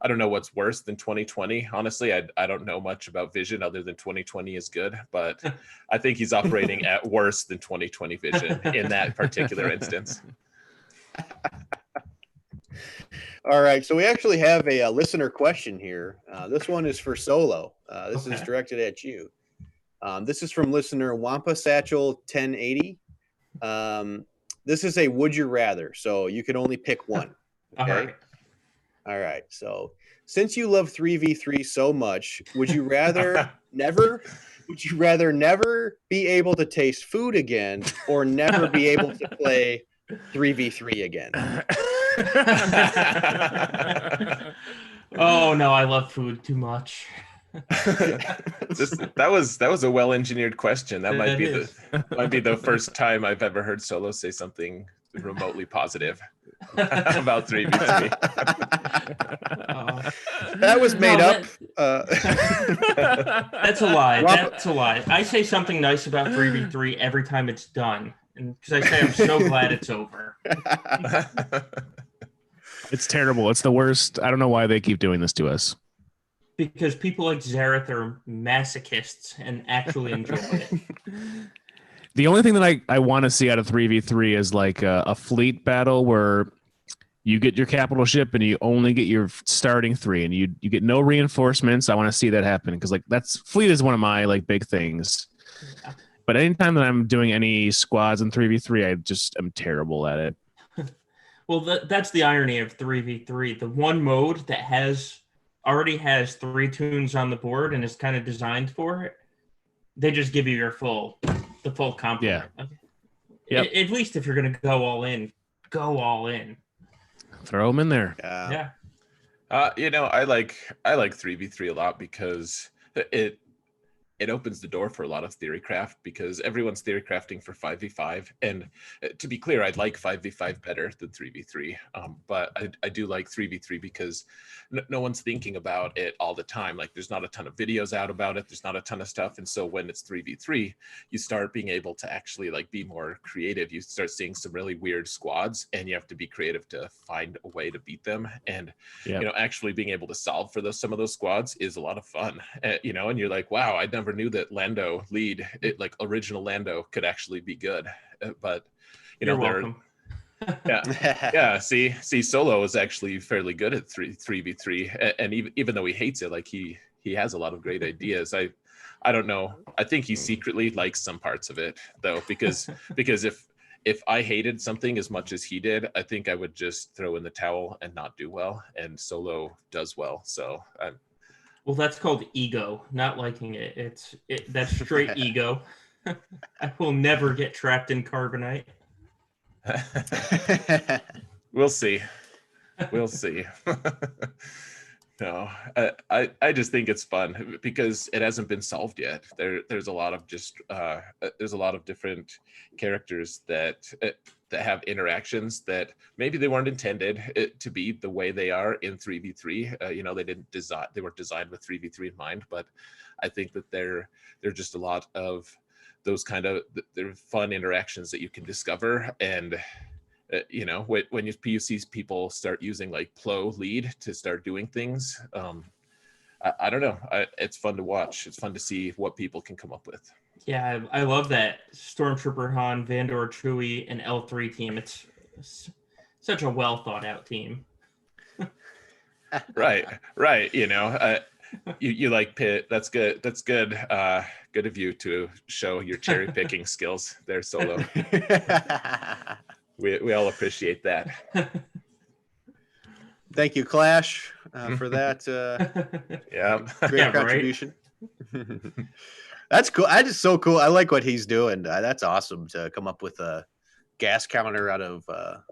I don't know what's worse than 2020. Honestly, I don't know much about vision other than 2020 is good, but I think he's operating at worse than 2020 vision in that particular instance. All right, so we actually have a listener question here. This one is for Solo. This is directed at you. This is from listener Wampa Satchel 1080. This is a would you rather, so you can only pick one. Okay. All right. So since you love 3v3 so much, would you rather never be able to taste food again, or never be able to play 3v3 again? Oh no, I love food too much. That was a well-engineered question. That might be the first time I've ever heard Solo say something remotely positive about 3v3. That was made up. That's a lie. That's a lie. I say something nice about 3v3 every time it's done, and because I say I'm so glad it's over. It's terrible. It's the worst. I don't know why they keep doing this to us. Because people like Zareth are masochists and actually enjoy it. The only thing that I want to see out of 3v3 is like a fleet battle where you get your capital ship and you only get your starting 3 and you get no reinforcements. I want to see that happen because fleet is one of my big things. Yeah. But anytime that I'm doing any squads in 3v3, I'm terrible at it. Well, that's the irony of 3v3. The one mode that already has 3 tunes on the board and is kind of designed for it, they just give you the full complement. Yeah. Yep. At least if you're going to go all in, go all in. Throw them in there. Yeah. I like 3v3 a lot because it opens the door for a lot of theory craft because everyone's theory crafting for 5v5. And to be clear, I'd like 5v5 better than 3v3. But I do like 3v3 because no one's thinking about it all the time. There's not a ton of videos out about it. There's not a ton of stuff. And so when it's 3v3, you start being able to actually be more creative. You start seeing some really weird squads and you have to be creative to find a way to beat them. And, actually being able to solve for some of those squads is a lot of fun, and you're like, wow, I'd never never knew that Lando lead, like original Lando, could actually be good. But You're welcome. Yeah. See, Solo is actually fairly good at 3v3, and even though he hates it, like he has a lot of great ideas. I don't know. I think he secretly likes some parts of it though, because if I hated something as much as he did, I think I would just throw in the towel and not do well. And Solo does well, so. Well, that's called ego, not liking it. That's straight ego. I will never get trapped in carbonite. We'll see. No, I just think it's fun because it hasn't been solved yet. There's a lot of there's a lot of different characters that have interactions that maybe they weren't intended to be the way they are in 3v3. They weren't designed with 3v3 in mind, but I think that they're just a lot of those kind of they're fun interactions that you can discover. And when you see people start using like Plo lead to start doing things, I don't know. It's fun to watch. It's fun to see what people can come up with. Yeah, I love that Stormtrooper Han, Vandor, Chewie, and L3 team. It's such a well thought out team. Right. You like Pitt. That's good. That's good. Good of you to show your cherry picking skills there, Solo. We all appreciate that. Thank you, Clash, for that great contribution. Right? That's cool. That is so cool. I like what he's doing. That's awesome to come up with a gas counter out of a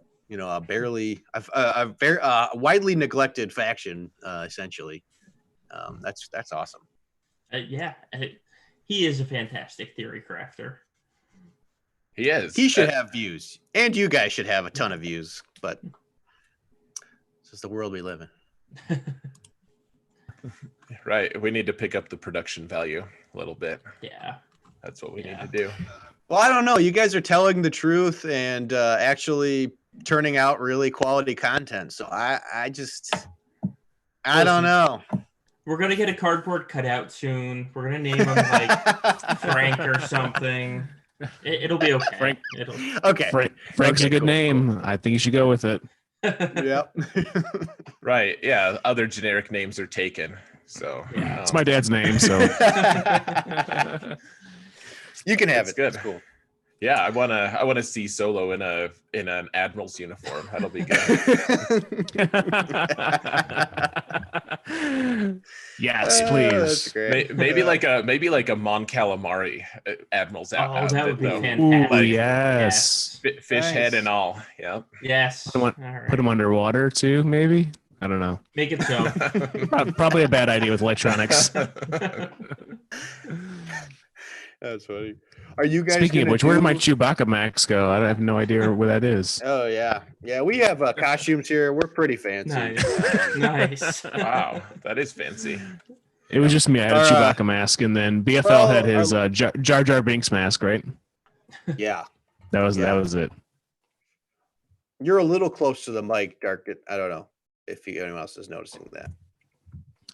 widely neglected faction, essentially. That's awesome. He is a fantastic theory crafter. He is. He should have views, and you guys should have a ton of views. But this is the world we live in. Right. We need to pick up the production value a little bit. Yeah. That's what we need to do. Well, I don't know. You guys are telling the truth and actually turning out really quality content. So I don't know. We're going to get a cardboard cutout soon. We're going to name him like Frank or something. It'll be okay. Frank's a good name. Cool. I think you should go with it. Yep. Right. Yeah. Other generic names are taken. So it's my dad's name. So you can have it. It's good. That's cool. Yeah, I wanna see Solo in an admiral's uniform. That'll be good. Yes, please. Maybe like a Mon Calamari admiral's outfit. That would be fantastic. Ooh, yes. Fish head and all. Yeah. Yes. Put him underwater too, maybe. I don't know. Make it so. Probably a bad idea with electronics. That's funny. Are you guys speaking of which, where did my Chewbacca Max go? I have no idea where that is. Oh yeah. We have costumes here. We're pretty fancy. Nice. Wow, that is fancy. It was just me. I had a Chewbacca mask, and then BFL had his Jar Jar Binks mask, right? Yeah. That was it. You're a little close to the mic, Dark. I don't know if anyone else is noticing that.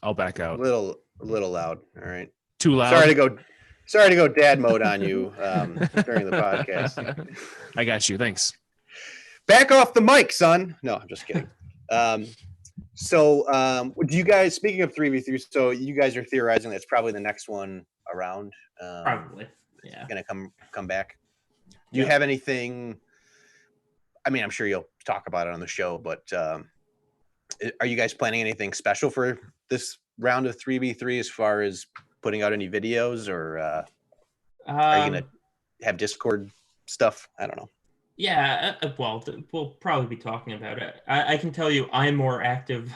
I'll back out. A little loud. All right. Too loud. Sorry to go dad mode on you during the podcast. I got you. Thanks. Back off the mic, son. No, I'm just kidding. So do you guys, speaking of 3v3, so you guys are theorizing that's probably the next one around? Probably. Yeah. Going to come back. Do you have anything? I mean, I'm sure you'll talk about it on the show, but are you guys planning anything special for this round of 3v3 as far as putting out any videos, or are you gonna have Discord stuff? I don't know. Yeah, well, we'll probably be talking about it. I can tell you I'm more active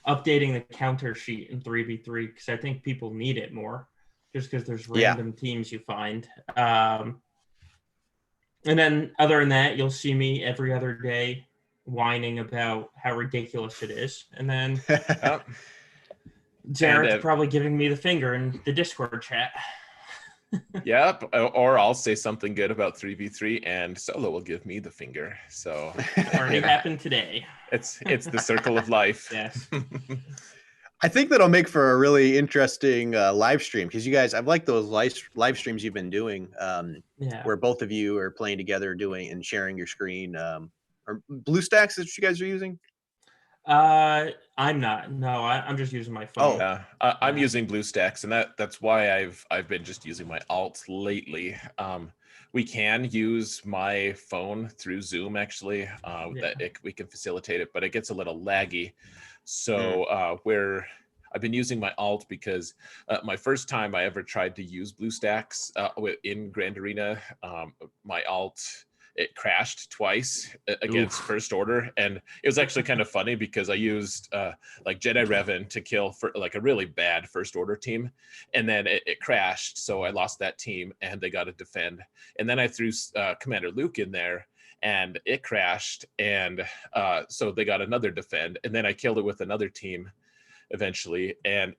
updating the counter sheet in 3v3 because I think people need it more, just because there's random teams you find. And then other than that, you'll see me every other day whining about how ridiculous it is. And then Jared's probably giving me the finger in the Discord chat. Yep, or I'll say something good about 3v3 and Solo will give me the finger. So already happened today. It's the circle of life. Yes. I think that'll make for a really interesting live stream because you guys, I've liked those live streams you've been doing, where both of you are playing together, doing and sharing your screen. Or BlueStacks that you guys are using? I'm not. No, I'm just using my phone. Oh, yeah, I'm using BlueStacks, and that's why I've been just using my alt lately. We can use my phone through Zoom actually. We can facilitate it, but it gets a little laggy. So I've been using my alt because my first time I ever tried to use BlueStacks in Grand Arena, my alt, it crashed twice against First Order, and it was actually kind of funny because I used like Jedi Revan to kill for like a really bad First Order team, and then it crashed, so I lost that team, and they got to defend. And then I threw Commander Luke in there, and it crashed, and so they got another defend, and then I killed it with another team eventually, and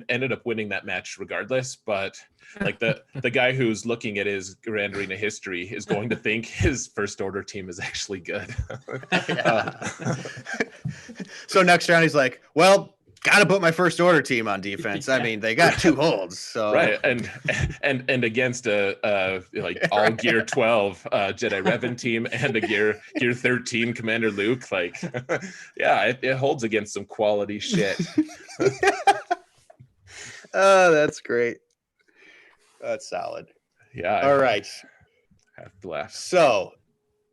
ended up winning that match regardless. But like the guy who's looking at his Grand Arena history is going to think his First Order team is actually good. So next round he's like, well, gotta put my First Order team on defense. I mean, they got 2 holds, so right. And against a like all gear 12 Jedi Revan team and a gear 13 Commander Luke, like yeah, it holds against some quality shit. Oh, that's great. That's solid. Yeah. All right. I have to laugh. So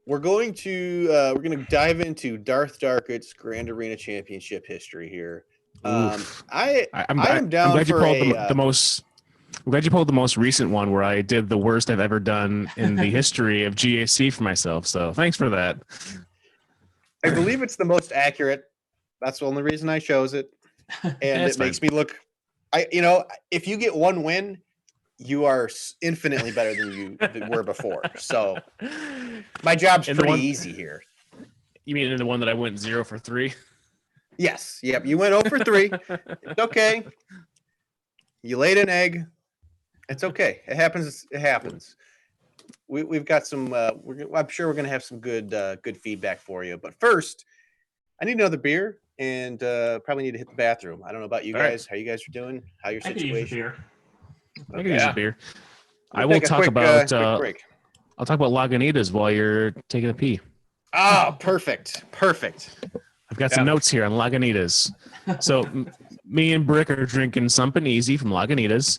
we're going to dive into Darth Darkett's Grand Arena Championship history here. I'm glad you pulled the most. I'm glad you pulled the most recent one where I did the worst I've ever done in the history of GAC for myself. So thanks for that. I believe it's the most accurate. That's the only reason I chose it, and it makes me look. If you get 1 win, you are infinitely better than you were before. So my job's pretty easy here. You mean in the one that I went 0 for 3? Yes. Yep. You went 0 for 3. It's okay. You laid an egg. It's okay. It happens. It happens. We've got some. I'm sure we're going to have some good feedback for you. But first, I need another beer and probably need to hit the bathroom. I don't know about you guys. How you guys are doing? How your situation? I can use a beer. I will talk about. I'll talk about Lagunitas while you're taking a pee. Oh, perfect. I've got some notes here on Lagunitas. So me and Brick are drinking something easy from Lagunitas.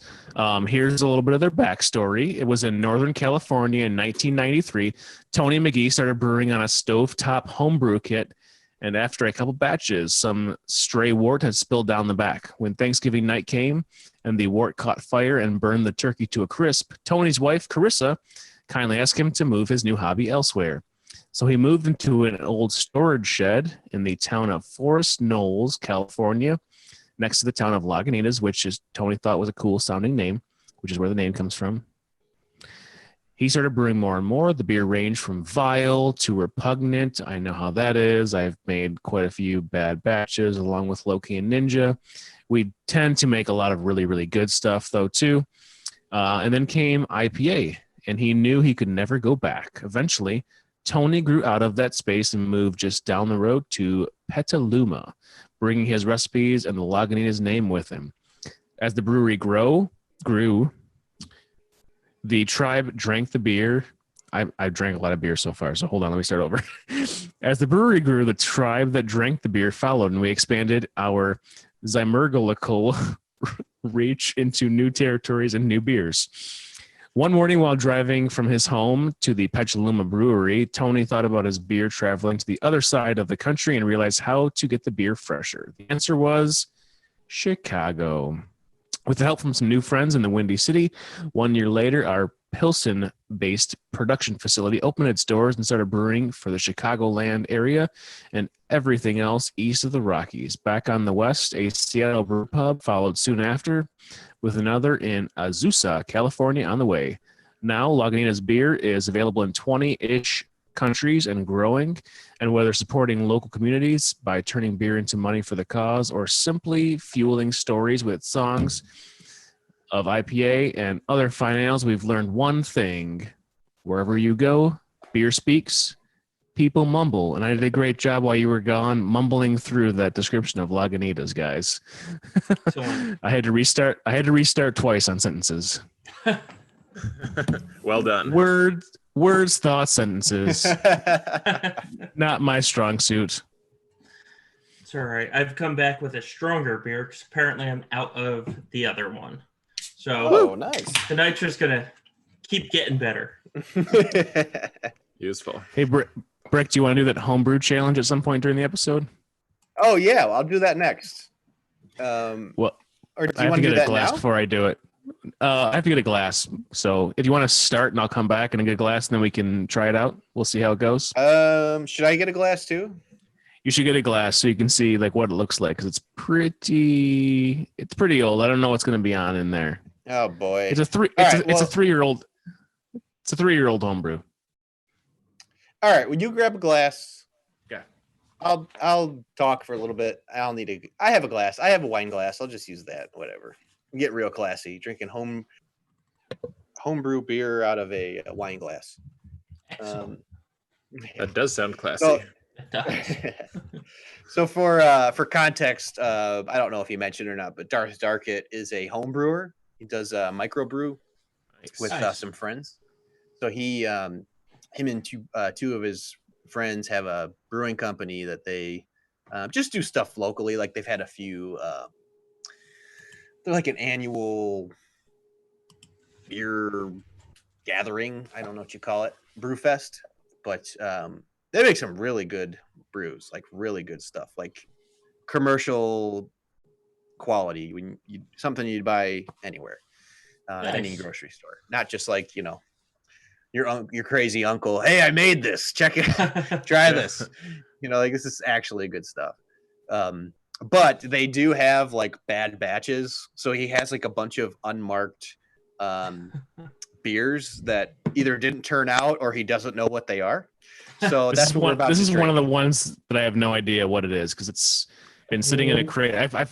Here's a little bit of their backstory. It was in Northern California in 1993. Tony McGee started brewing on a stovetop homebrew kit, and after a couple batches, some stray wort had spilled down the back. When Thanksgiving night came and the wort caught fire and burned the turkey to a crisp, Tony's wife, Carissa, kindly asked him to move his new hobby elsewhere. So he moved into an old storage shed in the town of Forest Knolls, California, next to the town of Lagunitas, which is Tony thought was a cool sounding name, which is where the name comes from. He started brewing more and more. The beer ranged from vile to repugnant. I know how that is. I've made quite a few bad batches along with Loki and Ninja. We tend to make a lot of really, really good stuff, though, too. And then came IPA, and he knew he could never go back. Eventually, Tony grew out of that space and moved just down the road to Petaluma, bringing his recipes and the Lagunitas name with him. As the brewery grew, the tribe drank the beer. I drank a lot of beer so far, so hold on, let me start over. As the brewery grew, the tribe that drank the beer followed, and we expanded our Zymurgalical reach into new territories and new beers. One morning while driving from his home to the Petaluma Brewery, Tony thought about his beer traveling to the other side of the country and realized how to get the beer fresher. The answer was Chicago. With the help from some new friends in the Windy City, 1 year later, our Pilsen-based production facility opened its doors and started brewing for the Chicagoland area and everything else east of the Rockies. Back on the west, a Seattle brew pub followed soon after, with another in Azusa, California on the way. Now, Lagunitas beer is available in 20-ish countries and growing, and whether supporting local communities by turning beer into money for the cause or simply fueling stories with songs of IPA and other fine ales, we've learned one thing. Wherever you go, beer speaks. people mumble, and I did a great job while you were gone mumbling through that description of Lagunitas, guys. I had to restart twice on sentences. Well done. Words, thoughts, sentences. Not my strong suit. It's all right. I've come back with a stronger beer because apparently I'm out of the other one. So nice. tonight's just gonna keep getting better. Useful. Hey, Brick, do you want to do that homebrew challenge at some point during the episode? Oh yeah, I'll do that next. Well, or do I you have want to to do get a that glass now? before I do it. I have to get a glass. So if you want to start, and I'll come back and get a glass, and then we can try it out. We'll see how it goes. Should I get a glass too? You should get a glass so you can see like what it looks like, because it's pretty old. I don't know what's going to be on in there. Oh boy, It's a 3-year-old. It's a 3-year-old homebrew. All right, when you grab a glass, Yeah. I'll talk for a little bit. I have a glass. I have a wine glass. I'll just use that. Whatever. Get real classy. Drinking homebrew beer out of a wine glass. Excellent. That does sound classy. So, It does. so for context, I don't know if you mentioned it or not, but Darth Darkett is a home brewer. He does microbrew with some friends. So him and two of his friends have a brewing company that they just do stuff locally. Like they've had a few. They're like an annual beer gathering. I don't know what you call it, brew fest, but they make some really good brews, like really good stuff, like commercial quality. Something you'd buy anywhere, at any grocery store, not just like your crazy uncle. Hey, I made this. Check it. Try this. Like this is actually good stuff. But they do have like bad batches. So he has like a bunch of unmarked beers that either didn't turn out or he doesn't know what they are. So This is one of the ones that I have no idea what it is because it's been sitting in a crate. I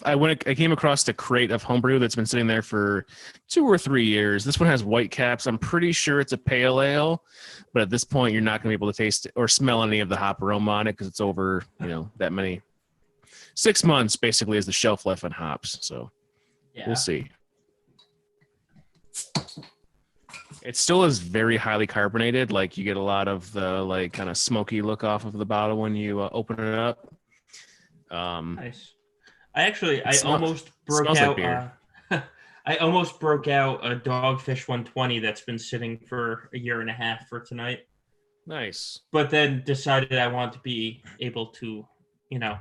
came across a crate of homebrew that's been sitting there for 2 or 3 years. This one has white caps. I'm pretty sure it's a pale ale, but at this point you're not going to be able to taste it or smell any of the hop aroma on it because it's over that many. 6 months basically is the shelf life on hops. So we'll see. It still is very highly carbonated. Like you get a lot of the like kind of smoky look off of the bottle when you open it up. Nice. I almost broke smells out. like beer. I almost broke out a Dogfish 120 that's been sitting for 1.5 years for tonight. Nice. But then decided I want to be able to,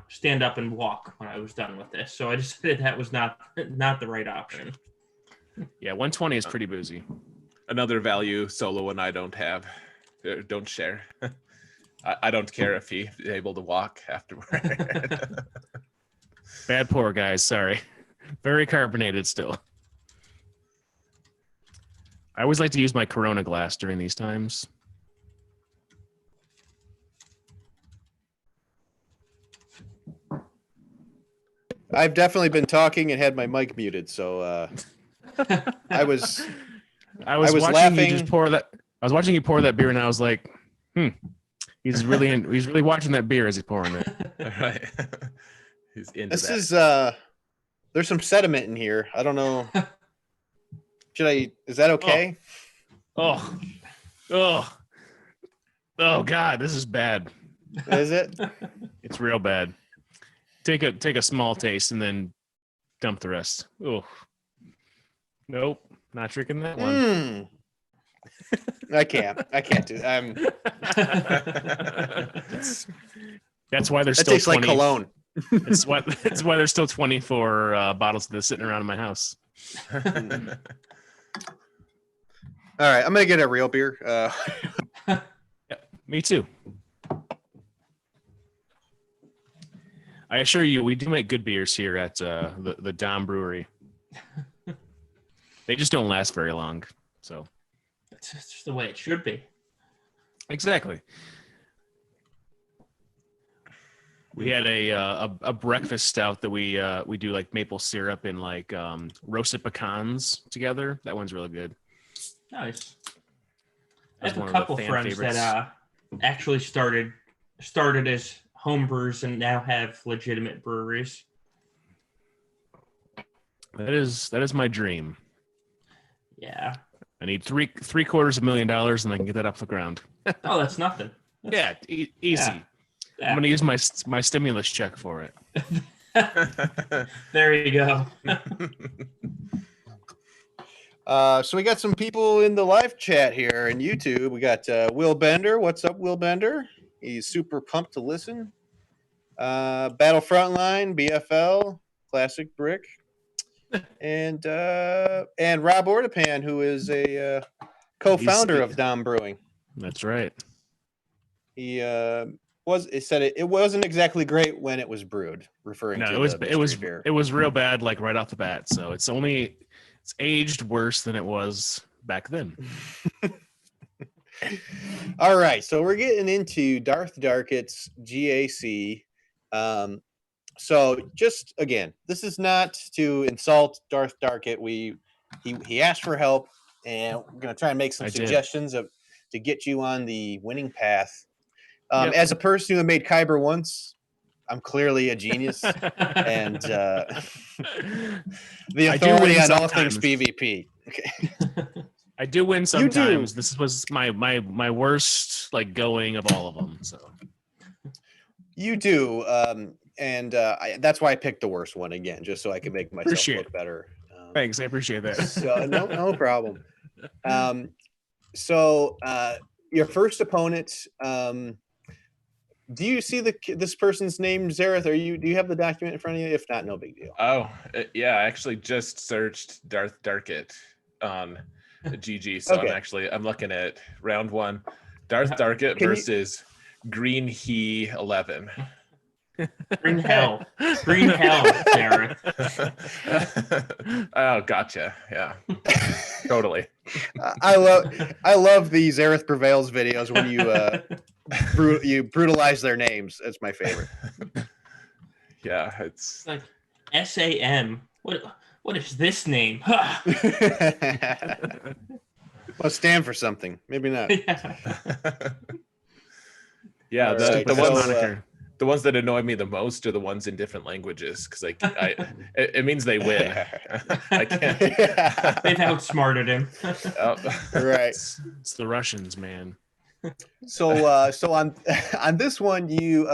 stand up and walk when I was done with this. So I decided that was not the right option. Yeah, 120 is pretty boozy. Another value Solo and I don't share. I don't care if he's able to walk afterward. Bad pour, guys. Sorry. Very carbonated still. I always like to use my Corona glass during these times. I've definitely been talking and had my mic muted, so I was watching laughing. You just pour that. I was watching you pour that beer, and I was like, he's really watching that beer as he's pouring it. Right. He's into this that. is there's some sediment in here. I don't know. Is that okay? Oh God, this is bad. Is it? It's real bad. Take a small taste and then dump the rest. Oh, nope, not drinking that one. I can't do That's why there's that still tastes 20. like cologne. It's why there's still 24 bottles of this sitting around in my house. All right, I'm gonna get a real beer. Yeah, me too. I assure you, we do make good beers here at the Dom Brewery. They just don't last very long. So It's just the way it should be. exactly. We had a breakfast stout that we do like maple syrup and like roasted pecans together. That one's really good. Nice. I That's have one a of the couple fan friends favorites. that actually started started as home brews and now have legitimate breweries. That is my dream. Yeah. I need $750,000 and I can get that off the ground. Oh, that's nothing. Yeah, easy. Yeah. I'm gonna use my stimulus check for it. There you go. So we got some people in the live chat here in YouTube. We got Will Bender. What's up, Will Bender? He's super pumped to listen. Battle Frontline, BFL, Classic Brick, and Rob Ortepan, who is a co-founder of Dom Brewing. That's right. He said it wasn't exactly great when it was brewed, referring to it was real bad, like right off the bat. So it's aged worse than it was back then. All right, so we're getting into Darth Darkett's GAC. So just again, this is not to insult Darth Darkett. He asked for help, and we're gonna try and make some suggestions to get you on the winning path. Yep. As a person who made Kyber once, I'm clearly a genius, and the authority on all things PvP. Okay. I do win sometimes. This was my worst going of all of them. So you do, and that's why I picked the worst one again, just so I could make myself look better. Thanks, I appreciate that. So no problem. So your first opponent. Do you see this person's name, Zareth? Do you have the document in front of you? If not, no big deal. Oh, yeah. I actually just searched Darth Darkett on GG. So okay. I'm looking at round 1. Darth Darkett versus Green He 11. Green Hell, Zareth. Oh, gotcha. Yeah, totally. I love the Zareth Prevails videos when you brutalize their names. That's my favorite. Yeah, it's like SAM. What is this name? Well, stand for something. Maybe not. Yeah, right. The ones that annoy me the most are the ones in different languages, because it means they win. I can't. They've outsmarted him. Right. It's the Russians, man. So on this one, you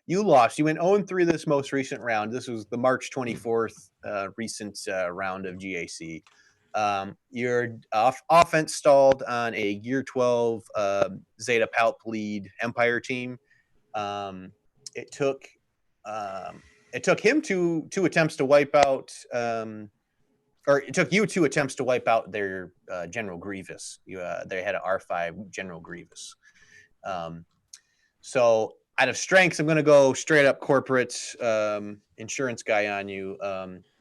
lost. You went 0-3 this most recent round. This was the March 24th recent round of GAC. Your offense stalled on a Gear 12 Zeta Palp lead Empire team. It took him two attempts to wipe out, or it took you 2 attempts to wipe out their General Grievous. They had an R5 General Grievous. So out of strengths, I'm going to go straight up corporate insurance guy on you.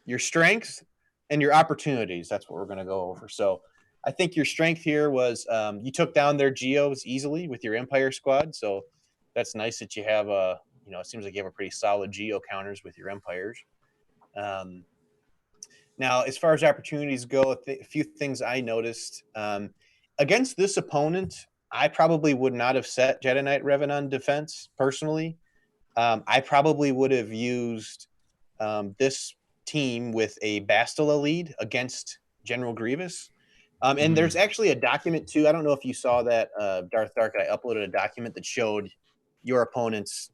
Your strengths and your opportunities. That's what we're going to go over. So I think your strength here was you took down their Geos easily with your Empire squad. So that's nice that you have it seems like you have a pretty solid Geo counters with your Empires. Now, as far as opportunities go, a few things I noticed. Against this opponent, I probably would not have set Jedi Knight Revan on defense personally. I probably would have used this team with a Bastila lead against General Grievous. And there's actually a document too. I don't know if you saw that, Darth Dark. I uploaded a document that showed your opponent's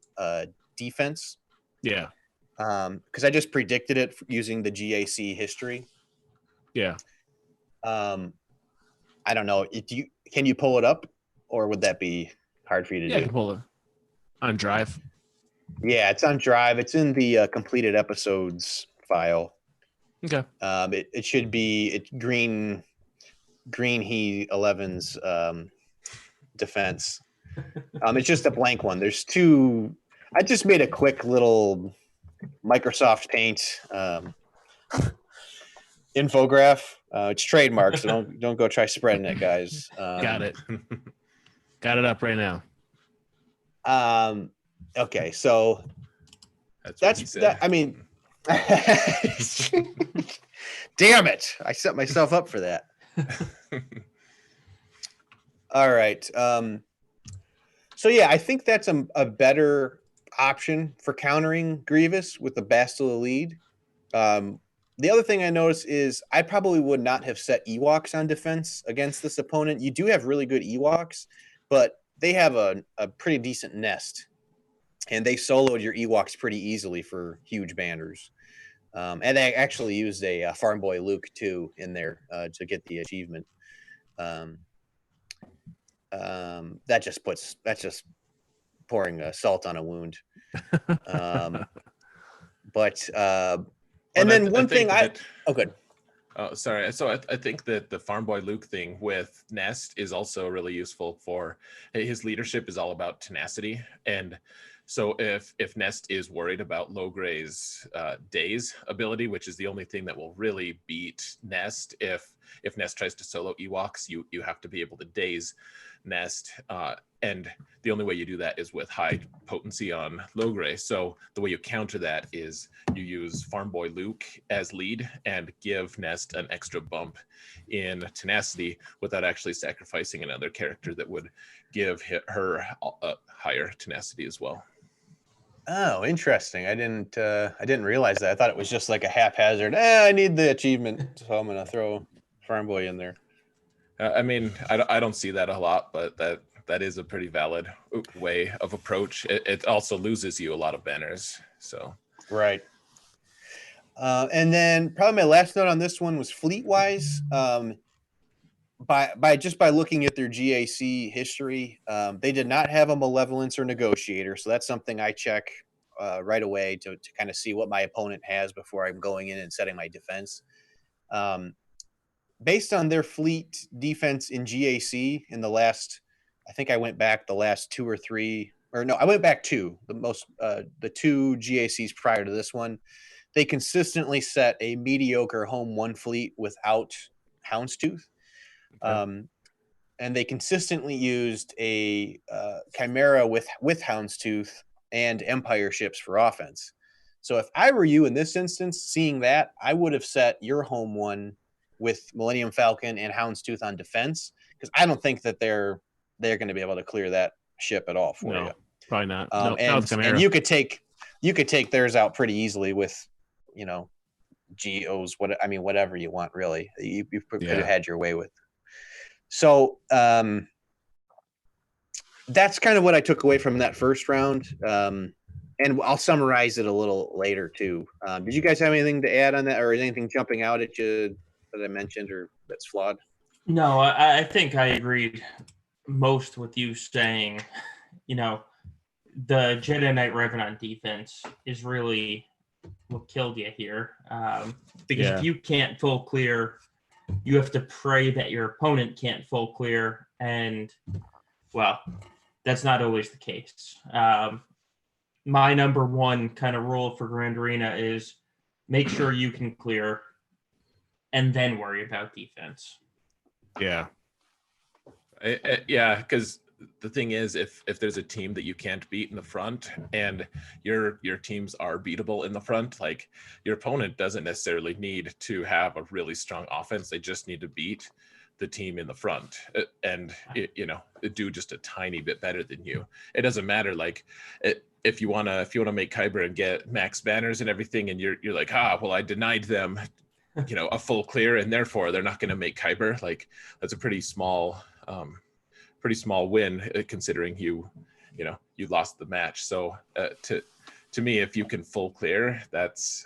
defense. Yeah. Because I just predicted it using the GAC history. Yeah. I don't know. Can you pull it up, or would that be hard for you to do? I can pull it on Drive. Yeah, it's on Drive. It's in the completed episodes file. Okay. It should be Green He 11's defense. It's just a blank one. There's 2. I just made a quick little Microsoft Paint infograph. It's trademarked, so don't go try spreading it, guys. Got it. Got it up right now. Okay, so that's that. I mean, damn it! I set myself up for that. All right. So yeah, I think that's a better option for countering Grievous with the Bastila lead. The other thing I noticed is I probably would not have set Ewoks on defense against this opponent. You do have really good Ewoks, but they have a pretty decent nest, and they soloed your Ewoks pretty easily for huge banners. And they actually used a Farm Boy Luke too in there to get the achievement. That's just pouring salt on a wound. But and then one thing oh good. Oh, sorry. So I think that the Farm Boy Luke thing with Nest is also really useful for his leadership is all about tenacity. And so if Nest is worried about Logray's Daze ability, which is the only thing that will really beat Nest, if Nest tries to solo Ewoks, you have to be able to Daze Nest. And the only way you do that is with high potency on Logray. So the way you counter that is you use Farm Boy Luke as lead and give Nest an extra bump in tenacity without actually sacrificing another character that would give her higher tenacity as well. Oh, interesting. I didn't realize that. I thought it was just like a haphazard. I need the achievement, so I'm gonna throw Farm Boy in there. I mean, I don't see that a lot, but that is a pretty valid way of approach. It also loses you a lot of banners. So right. And then probably my last note on this one was fleet wise. By looking at their GAC history, they did not have a Malevolence or Negotiator, so that's something I check right away to kind of see what my opponent has before I'm going in and setting my defense. Based on their fleet defense in GAC in the last, I think I went back the last two or three, or no, I went back two, the two GACs prior to this one. They consistently set a mediocre home one fleet without Houndstooth. Okay. And they consistently used a Chimera with Houndstooth and Empire ships for offense. So if I were you in this instance, seeing that, I would have set your home one with Millennium Falcon and Houndstooth on defense, because I don't think that they're going to be able to clear that ship at all for you. Probably not. And you could take theirs out pretty easily with, GOs. Whatever you want, really. You could have had your way with. So that's kind of what I took away from that first round. And I'll summarize it a little later too. Did you guys have anything to add on that, or is anything jumping out at you that I mentioned or that's flawed? No, I think I agreed most with you saying, the Jedi Knight Revenant defense is really what killed you here. Because if you can't full clear, you have to pray that your opponent can't full clear. And, well, that's not always the case. My number one kind of rule for Grand Arena is make sure you can clear and then worry about defense. Yeah. Because the thing is, if there's a team that you can't beat in the front and your teams are beatable in the front, like your opponent doesn't necessarily need to have a really strong offense. They just need to beat the team in the front and do just a tiny bit better than you. It doesn't matter. Like if you want to make Kyber and get max banners and everything, and you're like, well, I denied them a full clear, and therefore they're not going to make Kyber. Like that's a pretty small win considering you lost the match. So to me, if you can full clear, that's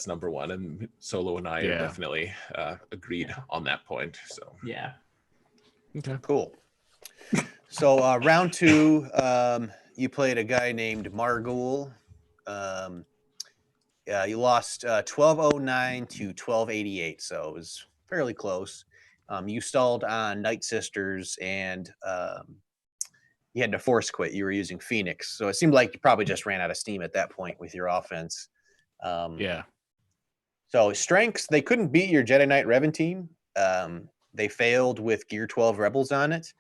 number one. And Solo and I are definitely agreed on that point. So yeah. Okay, cool. So round two, you played a guy named Margul. You lost 1209 to 1288, so it was fairly close. You stalled on Night Sisters, and you had to force quit. You were using Phoenix, so it seemed like you probably just ran out of steam at that point with your offense. So strengths, they couldn't beat your Jedi Knight Revan team. They failed with Gear 12 Rebels on it.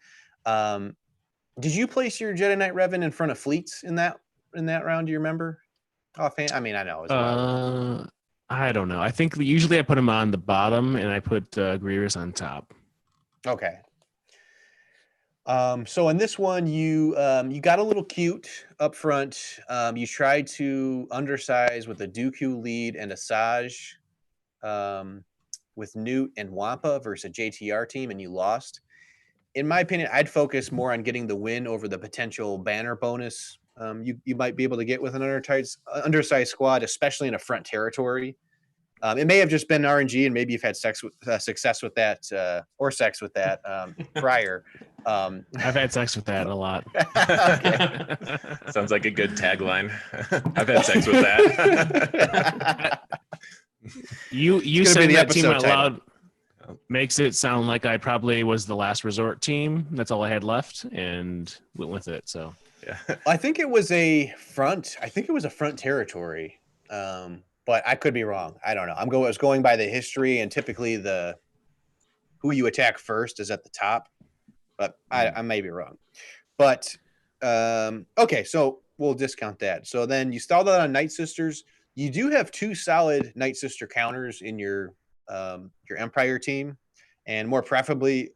Did you place your Jedi Knight Revan in front of fleets in that round? Do you remember? Offhand? I mean, I know. It was I don't know. I think usually I put him on the bottom and I put Grievous on top. Okay. So in this one, you got a little cute up front. You tried to undersize with a Dooku lead and a Saj with Newt and Wampa versus a JTR team, and you lost. In my opinion, I'd focus more on getting the win over the potential banner bonus you might be able to get with an undersized squad, especially in a front territory. It may have just been RNG, and maybe you've had success with that or sex with that prior. I've had sex with that a lot. Sounds like a good tagline. I've had sex with that. You saying that team out loud makes it sound like I probably was the last resort team. That's all I had left, and went with it. So yeah, I think it was a front. I think it was a front territory, but I could be wrong. I don't know. I was going by the history, and typically who you attack first is at the top, but I may be wrong. But okay, so we'll discount that. So then you stalled out on Night Sisters. You do have 2 solid Night Sister counters in your Empire team, and more preferably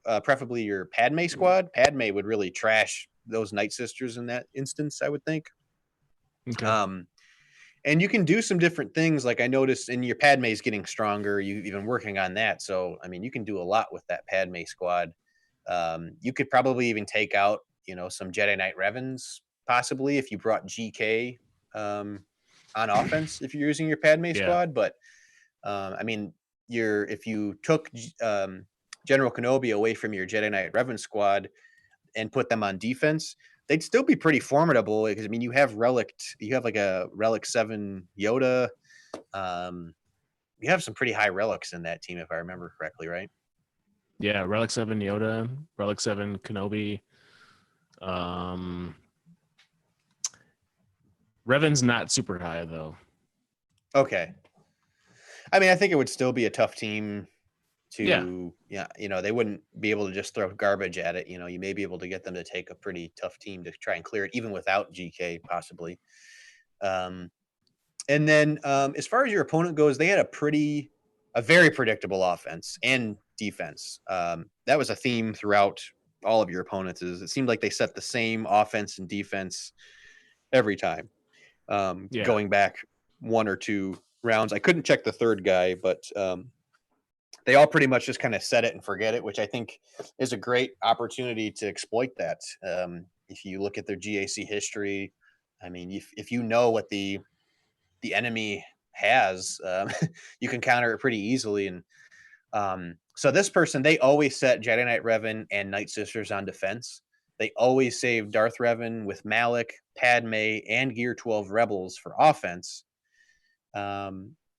your Padme squad. Padme would really trash those Night Sisters in that instance, I would think. okay. And you can do some different things. Like I noticed in your Padme's getting stronger. You've been working on that. So, I mean, you can do a lot with that Padme squad. You could probably even take out, some Jedi Knight Revens, possibly, if you brought GK on offense, if you're using your Padme squad. But, I mean, if you took General Kenobi away from your Jedi Knight Revan squad and put them on defense, they'd still be pretty formidable, because I mean you have like a Relic 7 Yoda. You have some pretty high relics in that team, if I remember correctly, right? Yeah, Relic 7 Yoda, Relic 7 Kenobi. Revan's not super high though. Okay. I mean, I think it would still be a tough team to, they wouldn't be able to just throw garbage at it. You may be able to get them to take a pretty tough team to try and clear it, even without GK, possibly. And then as far as your opponent goes, they had a very predictable offense and defense. That was a theme throughout all of your opponents. It seemed like they set the same offense and defense every time, going back 1 or 2 rounds. I couldn't check the third guy, but they all pretty much just kind of set it and forget it, which I think is a great opportunity to exploit that. If you look at their GAC history, I mean, if you know what the enemy has, you can counter it pretty easily. And so this person, they always set Jedi Knight Revan and Night Sisters on defense. They always save Darth Revan with Malik, Padme, and Gear 12 Rebels for offense.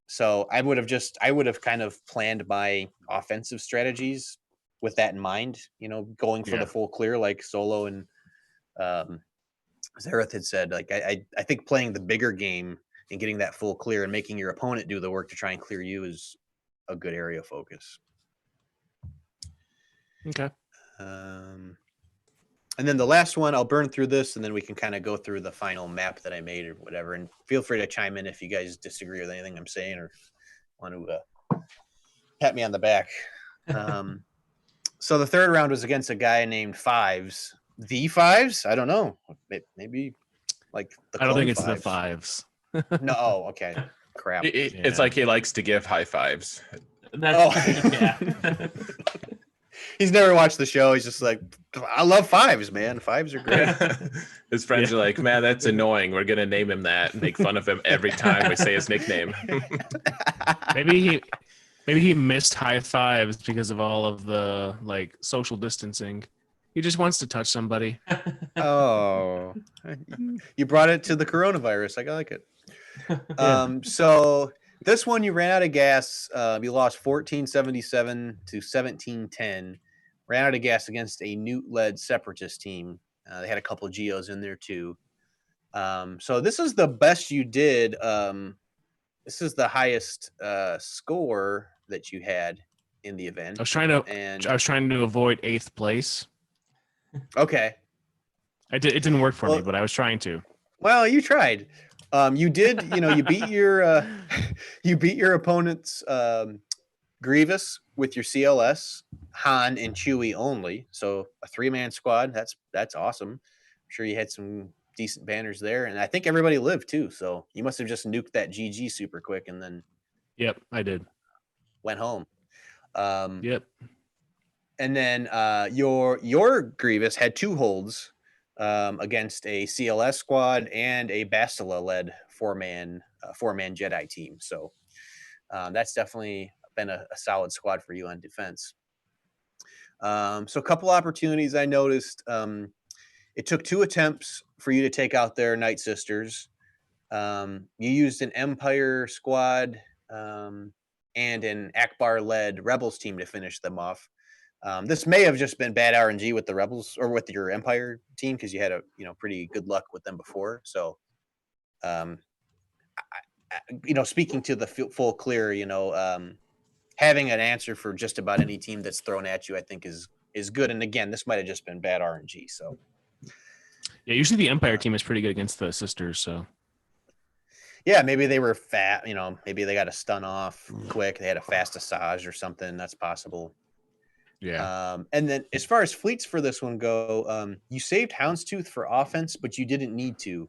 So I would have kind of planned my offensive strategies with that in mind, going for the full clear, like Solo and Zareth had said. Like I think playing the bigger game and getting that full clear and making your opponent do the work to try and clear you is a good area of focus. Okay. And then the last one, I'll burn through this, and then we can kind of go through the final map that I made or whatever. And feel free to chime in if you guys disagree with anything I'm saying or want to pat me on the back. So the third round was against a guy named Fives. The Fives? I don't know. Maybe like the I don't think it's Fives. the Fives. No. Oh, okay. Crap. It's like he likes to give high fives. Yeah. He's never watched the show. He's just like, I love Fives, man. Fives are great. His friends are like, man, that's annoying. We're gonna name him that and make fun of him every time we say his nickname. Maybe he missed high fives because of all of the social distancing. He just wants to touch somebody. Oh, you brought it to the coronavirus. I like it. Yeah. So this one, you ran out of gas. You lost 1477 to 1710. Ran out of gas against a Newt-led separatist team. They had a couple of Geos in there too. So this is the best you did. This is the highest score that you had in the event. I was trying to avoid 8th place. Okay. It didn't work for me, but I was trying to. Well, you tried. You did. You beat your opponent's Grievous with your CLS. Han and Chewie only. So a 3-man squad. That's awesome. I'm sure you had some decent banners there, and I think everybody lived too. So you must have just nuked that GG super quick and then Yep, I did. went home. Yep. And then your Grievous had 2 holds against a CLS squad and a Bastila led 4-man Jedi team. So that's definitely been a solid squad for you on defense. So a couple opportunities I noticed. It took 2 attempts for you to take out their Night Sisters. You used an Empire squad and an Akbar-led Rebels team to finish them off. This may have just been bad RNG with the Rebels or with your Empire team because you had pretty good luck with them before. So, speaking to the full clear, having an answer for just about any team that's thrown at you, I think is good. And again, this might have just been bad RNG. So, yeah, usually the Empire team is pretty good against the Sisters. So, yeah, maybe they were fat. Maybe they got a stun off quick. They had a fast Asajj or something. That's possible. yeah. And then as far as fleets for this one go, you saved Houndstooth for offense, but you didn't need to.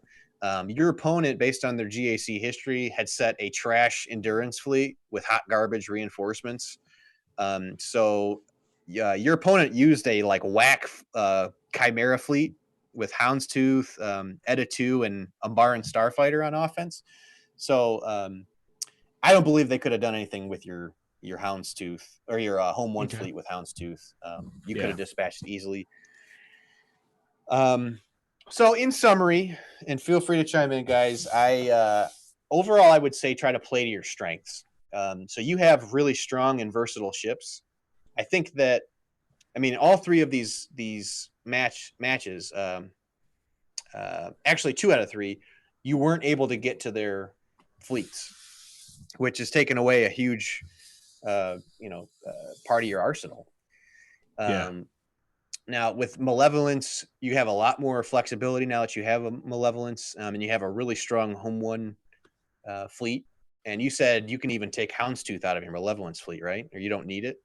Your opponent, based on their GAC history, had set a trash endurance fleet with hot garbage reinforcements. So your opponent used a whack Chimera fleet with Houndstooth, Edda 2, and Umbaran Starfighter on offense. So I don't believe they could have done anything with your Houndstooth or your home one fleet with Houndstooth. You could have dispatched easily. So in summary, and feel free to chime in, guys, overall I would say try to play to your strengths. So you have really strong and versatile ships. I think that, all 3 of these matches, actually 2 out of 3, you weren't able to get to their fleets, which has taken away a huge part of your arsenal. Now with Malevolence, you have a lot more flexibility now that you have a Malevolence, and you have a really strong home one fleet. And you said you can even take Houndstooth out of your Malevolence fleet, right? Or you don't need it?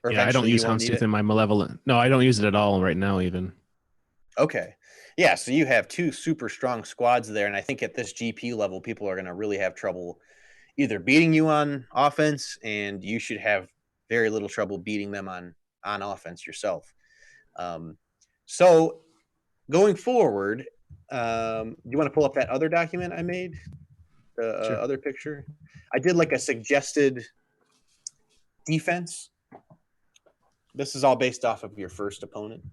Or yeah, I don't use Houndstooth in my Malevolent. No, I don't use it at all right now even. Okay. Yeah, so you have 2 super strong squads there, and I think at this GP level, people are going to really have trouble either beating you on offense, and you should have very little trouble beating them on offense yourself. So going forward, do you want to pull up that other document I made? The Sure. other picture? I did a suggested defense. This is all based off of your first opponent.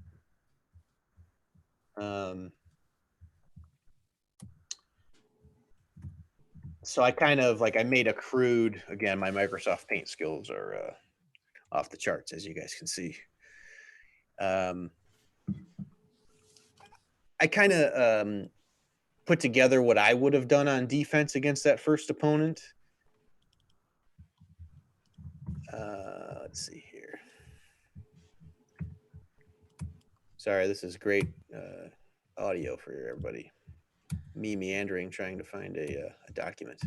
So I kind of I made a crude, again, my Microsoft Paint skills are off the charts, as you guys can see. I kind of put together what I would have done on defense against that first opponent. Let's see here. Sorry, this is great audio for everybody. Me meandering, trying to find a document.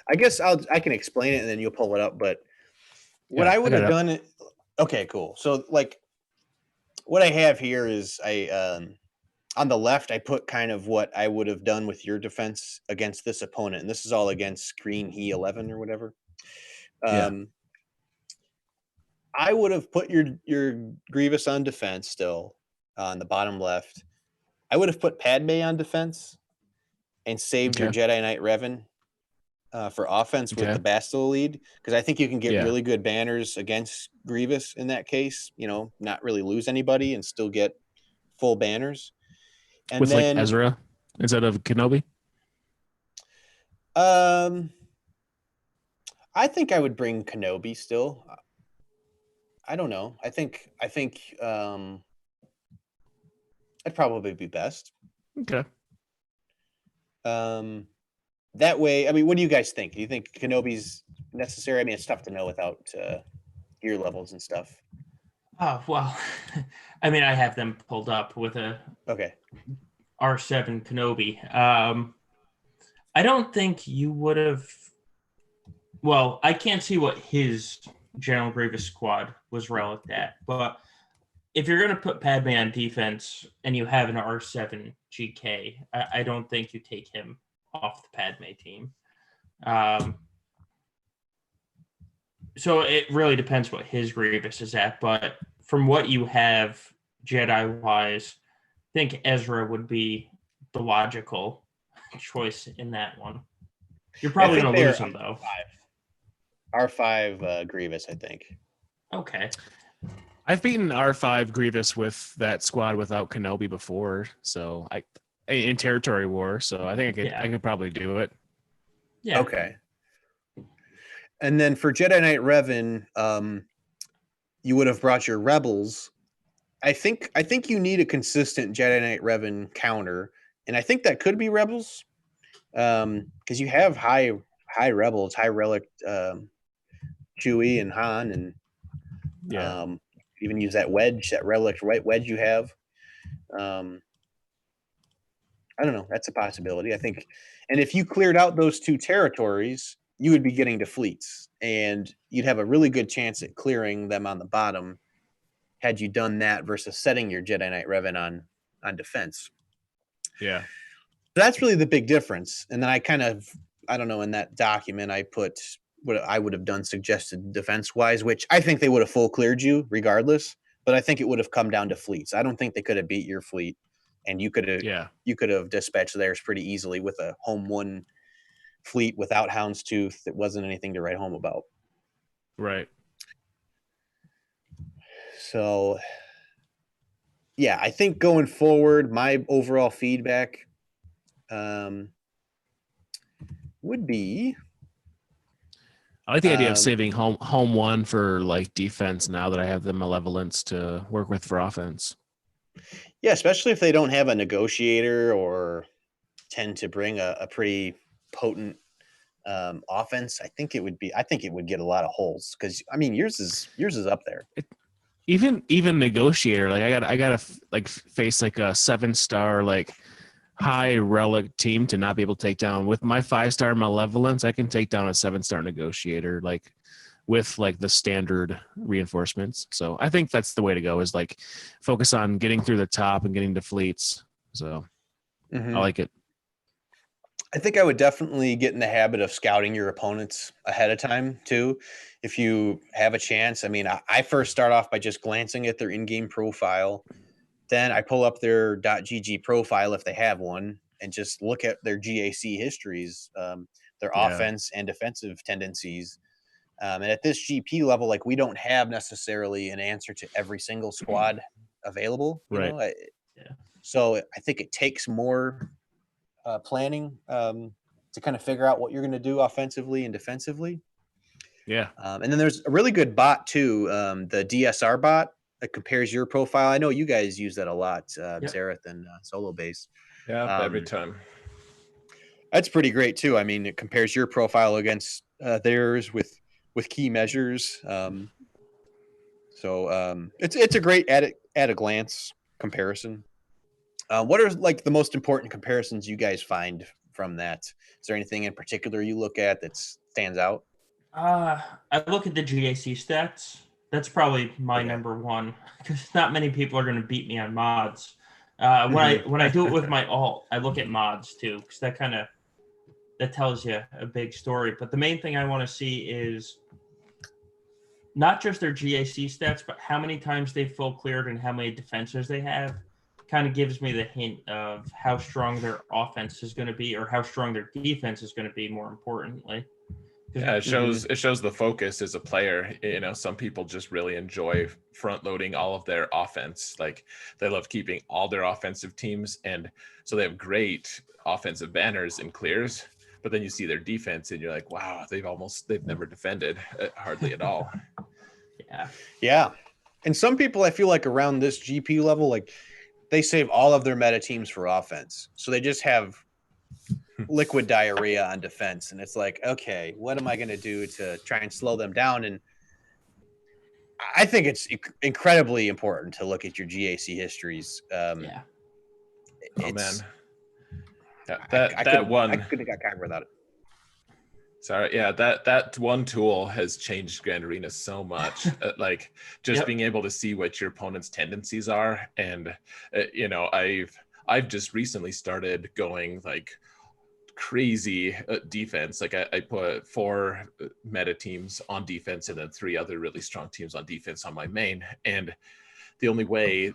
I guess I can explain it and then you'll pull it up. But what I would have done. Okay, cool. So what I have here is on the left, I put kind of what I would have done with your defense against this opponent. And this is all against Screen He 11 or whatever. I would have put your Grievous on defense still on the bottom left. I would have put Padme on defense and saved your Jedi Knight Revan for offense with the Bastila lead, because I think you can get really good banners against Grievous in that case. Not really lose anybody and still get full banners. And with then Ezra instead of Kenobi. I think I would bring Kenobi still. I don't know. I think that'd probably be best. Okay. That way, what do you guys think? Do you think Kenobi's necessary? It's tough to know without gear levels and stuff. Oh, well, I have them pulled up with a R7 Kenobi. I don't think you would have Well, I can't see what his General Grievous squad was relicked at, but if you're going to put Padme on defense and you have an R7 GK, I don't think you take him off the Padme team. So it really depends what his Grievous is at, but from what you have Jedi-wise, I think Ezra would be the logical choice in that one. You're probably going to lose him, though. R5 Grievous, I think. Okay. I've beaten R5 Grievous with that squad without Kenobi before, so in Territory War, so I think I could probably do it. Yeah. Okay. And then for Jedi Knight Revan, you would have brought your rebels. I think you need a consistent Jedi Knight Revan counter, and I think that could be rebels, because you have high rebels, high relic, Chewie and Han, and even use that wedge, that relic wedge you have. I don't know. That's a possibility, I think. And if you cleared out those two territories, you would be getting to fleets, and you'd have a really good chance at clearing them on the bottom had you done that versus setting your Jedi Knight Revan on defense. Yeah. So that's really the big difference. And then I don't know, in that document I put what I would have done suggested defense-wise, which I think they would have full cleared you regardless, but I think it would have come down to fleets. I don't think they could have beat your fleet, and you could have dispatched theirs pretty easily with a home one fleet without Houndstooth. It wasn't anything to write home about. Right. So, yeah, I think going forward, my overall feedback would be, I like the idea of saving home one for like defense now that I have the malevolence to work with for offense. Yeah, especially if they don't have a negotiator or tend to bring a pretty potent offense. I think it would get a lot of holes, because I mean yours is up there. Even negotiator, like I gotta like face like a 7-star like high relic team to not be able to take down. With my 5-star malevolence, I can take down a 7-star negotiator like with like the standard reinforcements. So I think that's the way to go, is like focus on getting through the top and getting to fleets. So I like it. I think I would definitely get in the habit of scouting your opponents ahead of time too, if you have a chance. I mean, I first start off by just glancing at their in-game profile. Then I pull up their .gg profile if they have one, and just look at their GAC histories, their offense and defensive tendencies. And at this GP level, like, we don't have necessarily an answer to every single squad available. You know? So I think it takes more planning to kind of figure out what you're going to do offensively and defensively. Yeah. And then there's a really good bot too, the DSR bot that compares your profile. I know you guys use that a lot, Zareth and Solo Base. Yeah, every time. That's pretty great too. I mean, it compares your profile against theirs with key measures. So it's a great at a glance comparison. What are like the most important comparisons you guys find from that? Is there anything in particular you look at that stands out? I look at the GAC stats. That's probably my number one, because not many people are going to beat me on mods. When I do it with my alt, I look at mods too, because that tells you a big story. But the main thing I want to see is not just their GAC stats, but how many times they've full cleared and how many defenses they have. Kind of gives me the hint of how strong their offense is going to be, or how strong their defense is going to be, more importantly. Yeah, it shows the focus as a player. You know, some people just really enjoy front loading all of their offense. Like, they love keeping all their offensive teams, and so they have great offensive banners and clears. But then you see their defense, and you're like, wow, they've never defended hardly at all. Yeah. And some people, I feel like around this GP level, like, they save all of their meta teams for offense, so they just have liquid diarrhea on defense, and it's like, okay, what am I going to do to try and slow them down? And I think it's incredibly important to look at your GAC histories. Oh man, I couldn't have got Kyber without it. Sorry, yeah, that one tool has changed Grand Arena so much. Like just being able to see what your opponent's tendencies are, and I've just recently started going like crazy defense. Like I put 4 meta teams on defense and then 3 other really strong teams on defense on my main, and the only way,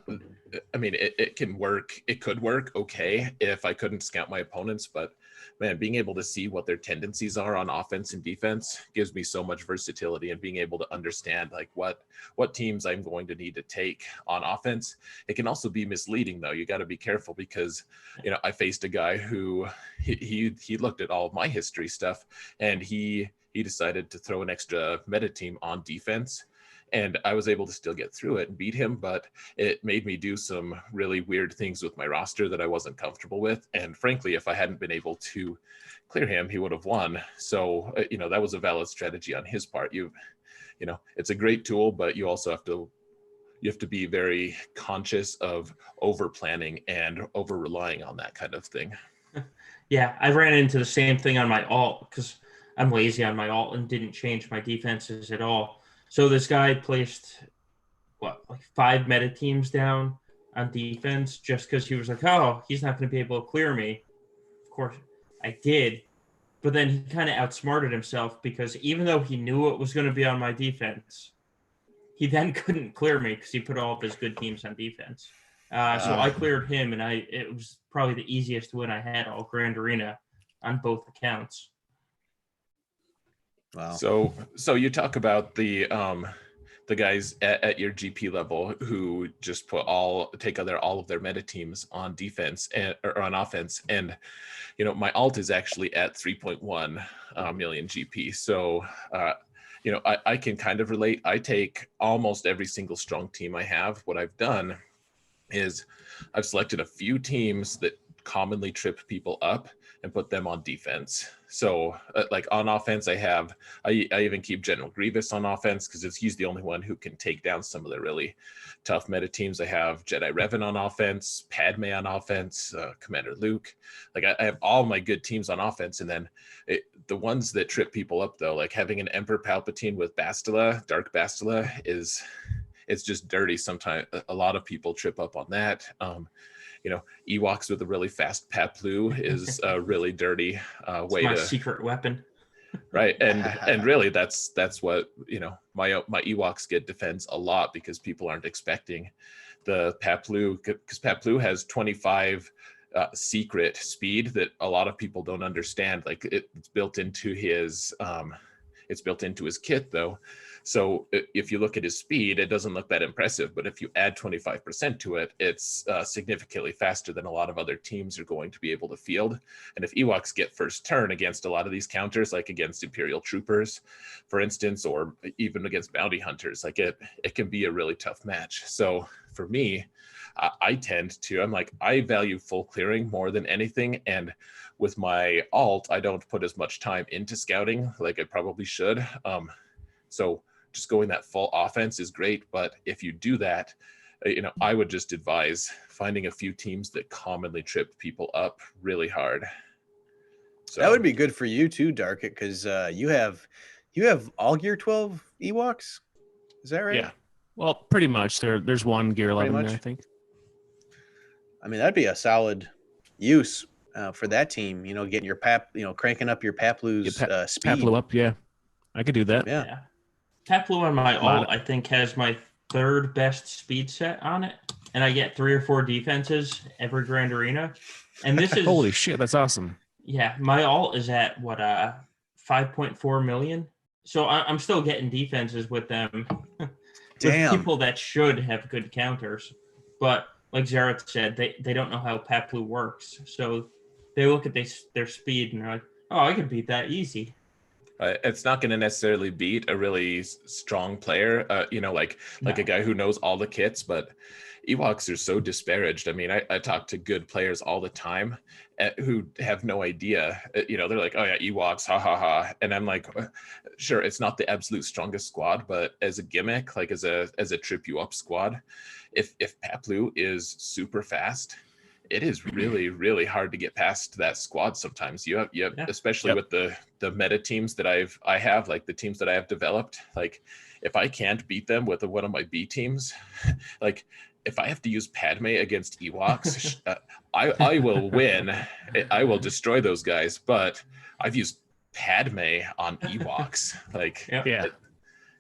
I mean, it can work. It could work okay if I couldn't scout my opponents, but man, being able to see what their tendencies are on offense and defense gives me so much versatility, and being able to understand like what teams I'm going to need to take on offense. It can also be misleading though. You got to be careful because, I faced a guy who he looked at all of my history stuff, and he decided to throw an extra meta team on defense. And I was able to still get through it and beat him, but it made me do some really weird things with my roster that I wasn't comfortable with. And frankly, if I hadn't been able to clear him, he would have won. So, that was a valid strategy on his part. It's a great tool, but you also have to be very conscious of over planning and over relying on that kind of thing. Yeah, I ran into the same thing on my alt because I'm lazy on my alt and didn't change my defenses at all. So this guy placed like 5 meta teams down on defense just because he was like, oh, he's not going to be able to clear me. Of course, I did. But then he kind of outsmarted himself because even though he knew what was going to be on my defense, he then couldn't clear me because he put all of his good teams on defense. So I cleared him, and it was probably the easiest win I had all Grand Arena on both accounts. Wow. So you talk about the guys at your GP level who just take all of their meta teams on defense or on offense, and my alt is actually at 3.1 million GP. So I can kind of relate. I take almost every single strong team I have. What I've done is I've selected a few teams that commonly trip people up and put them on defense. So like on offense, I even keep General Grievous on offense because he's the only one who can take down some of the really tough meta teams. I have Jedi Revan on offense, Padme on offense, Commander Luke. Like I have all my good teams on offense. And then the ones that trip people up though, like having an Emperor Palpatine with Bastila, Dark Bastila it's just dirty. Sometimes a lot of people trip up on that. Ewoks with a really fast Paplu is a really dirty way my to secret weapon. Right. And really that's what, my Ewoks get defense a lot because people aren't expecting the Paplu, because Paplu has 25 secret speed that a lot of people don't understand. Like it's built into his kit though. So if you look at his speed, it doesn't look that impressive. But if you add 25% to it, it's significantly faster than a lot of other teams are going to be able to field. And if Ewoks get first turn against a lot of these counters, like against Imperial troopers, for instance, or even against bounty hunters, like it can be a really tough match. So for me, I value full clearing more than anything. And with my alt, I don't put as much time into scouting like I probably should. So just going that full offense is great. But if you do that, I would just advise finding a few teams that commonly trip people up really hard. So that would be good for you too, Dark, because you have all Gear 12 Ewoks. Is that right? Yeah. Well, pretty much. There's one Gear 11 there, I think. I mean, that'd be a solid use for that team. Getting your cranking up your Paplu's speed. Paplu up, yeah. I could do that. Yeah. Paplu on my alt, I think, has my 3rd best speed set on it, and I get 3 or 4 defenses every Grand Arena. And this is holy shit, that's awesome. Yeah, my alt is at 5.4 million. So I'm still getting defenses with them. With people that should have good counters, but like Zaret said, they don't know how Paplu works, so they look at their speed and they're like, "Oh, I can beat that easy." It's not going to necessarily beat a really strong player, like a guy who knows all the kits, but Ewoks are so disparaged. I mean, I talk to good players all the time who have no idea. They're like, "Oh yeah, Ewoks, ha ha ha," and I'm like, "Sure, it's not the absolute strongest squad, but as a gimmick, like as a trip you up squad, if Paplu is super fast, it is really, really hard to get past that squad sometimes. You have especially with the meta teams that I have, like the teams that I have developed. Like, if I can't beat them with one of my B teams, like if I have to use Padme against Ewoks, I will win. I will destroy those guys. But I've used Padme on Ewoks. Like,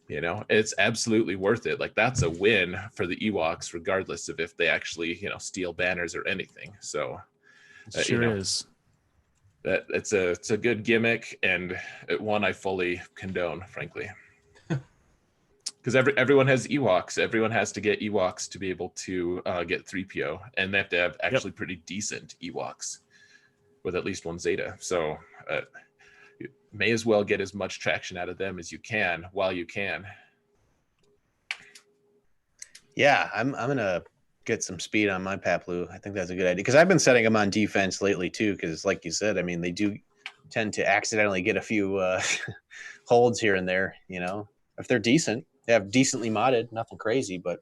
you know, it's absolutely worth it. Like, that's a win for the Ewoks, regardless of if they actually, you know, steal banners or anything. So it sure is. That it's a good gimmick, and one I fully condone, frankly. Because everyone has Ewoks. Everyone has to get Ewoks to be able to get 3PO, and they have to have actually pretty decent Ewoks with at least one Zeta. So you may as well get as much traction out of them as you can while you can. Yeah, I'm gonna get some speed on my Paplu. I think that's a good idea, because I've been setting them on defense lately too. Because like you said, I mean, they do tend to accidentally get a few holds here and there. You know, if they're decent, they have decently modded, nothing crazy, but.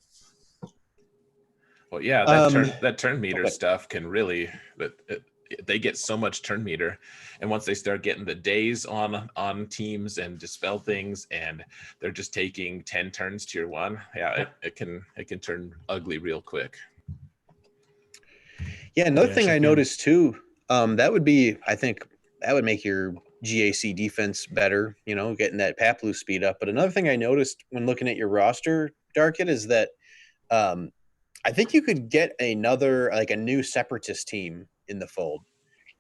Well, yeah, that turn meter stuff can really, they get so much turn meter, and once they start getting the days on teams and dispel things, and they're just taking 10 turns tier 1, it can turn ugly real quick. Yeah, another thing I noticed too, that would be, I think that would make your GAC defense better, you know, getting that Paplu speed up. But another thing I noticed when looking at your roster, Darkit, is that I think you could get a new separatist team in the fold,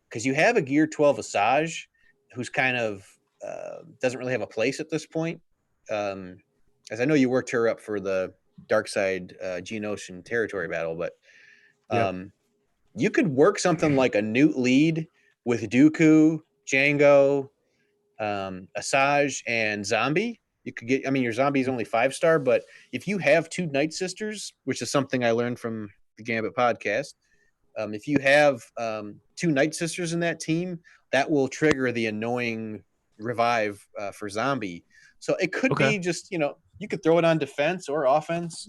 because you have a Gear 12 Asajj who's kind of doesn't really have a place at this point. As I know you worked her up for the Dark Side Geonosian territory battle, but you could work something like a Newt lead with Dooku, Django, Asajj, and Zombie. You could get, I mean, your Zombie is only 5-star, but if you have 2 Night Sisters, which is something I learned from the Gambit podcast, if you have 2 Night Sisters in that team, that will trigger the annoying revive for Zombie. So it could be just, you know, you could throw it on defense or offense.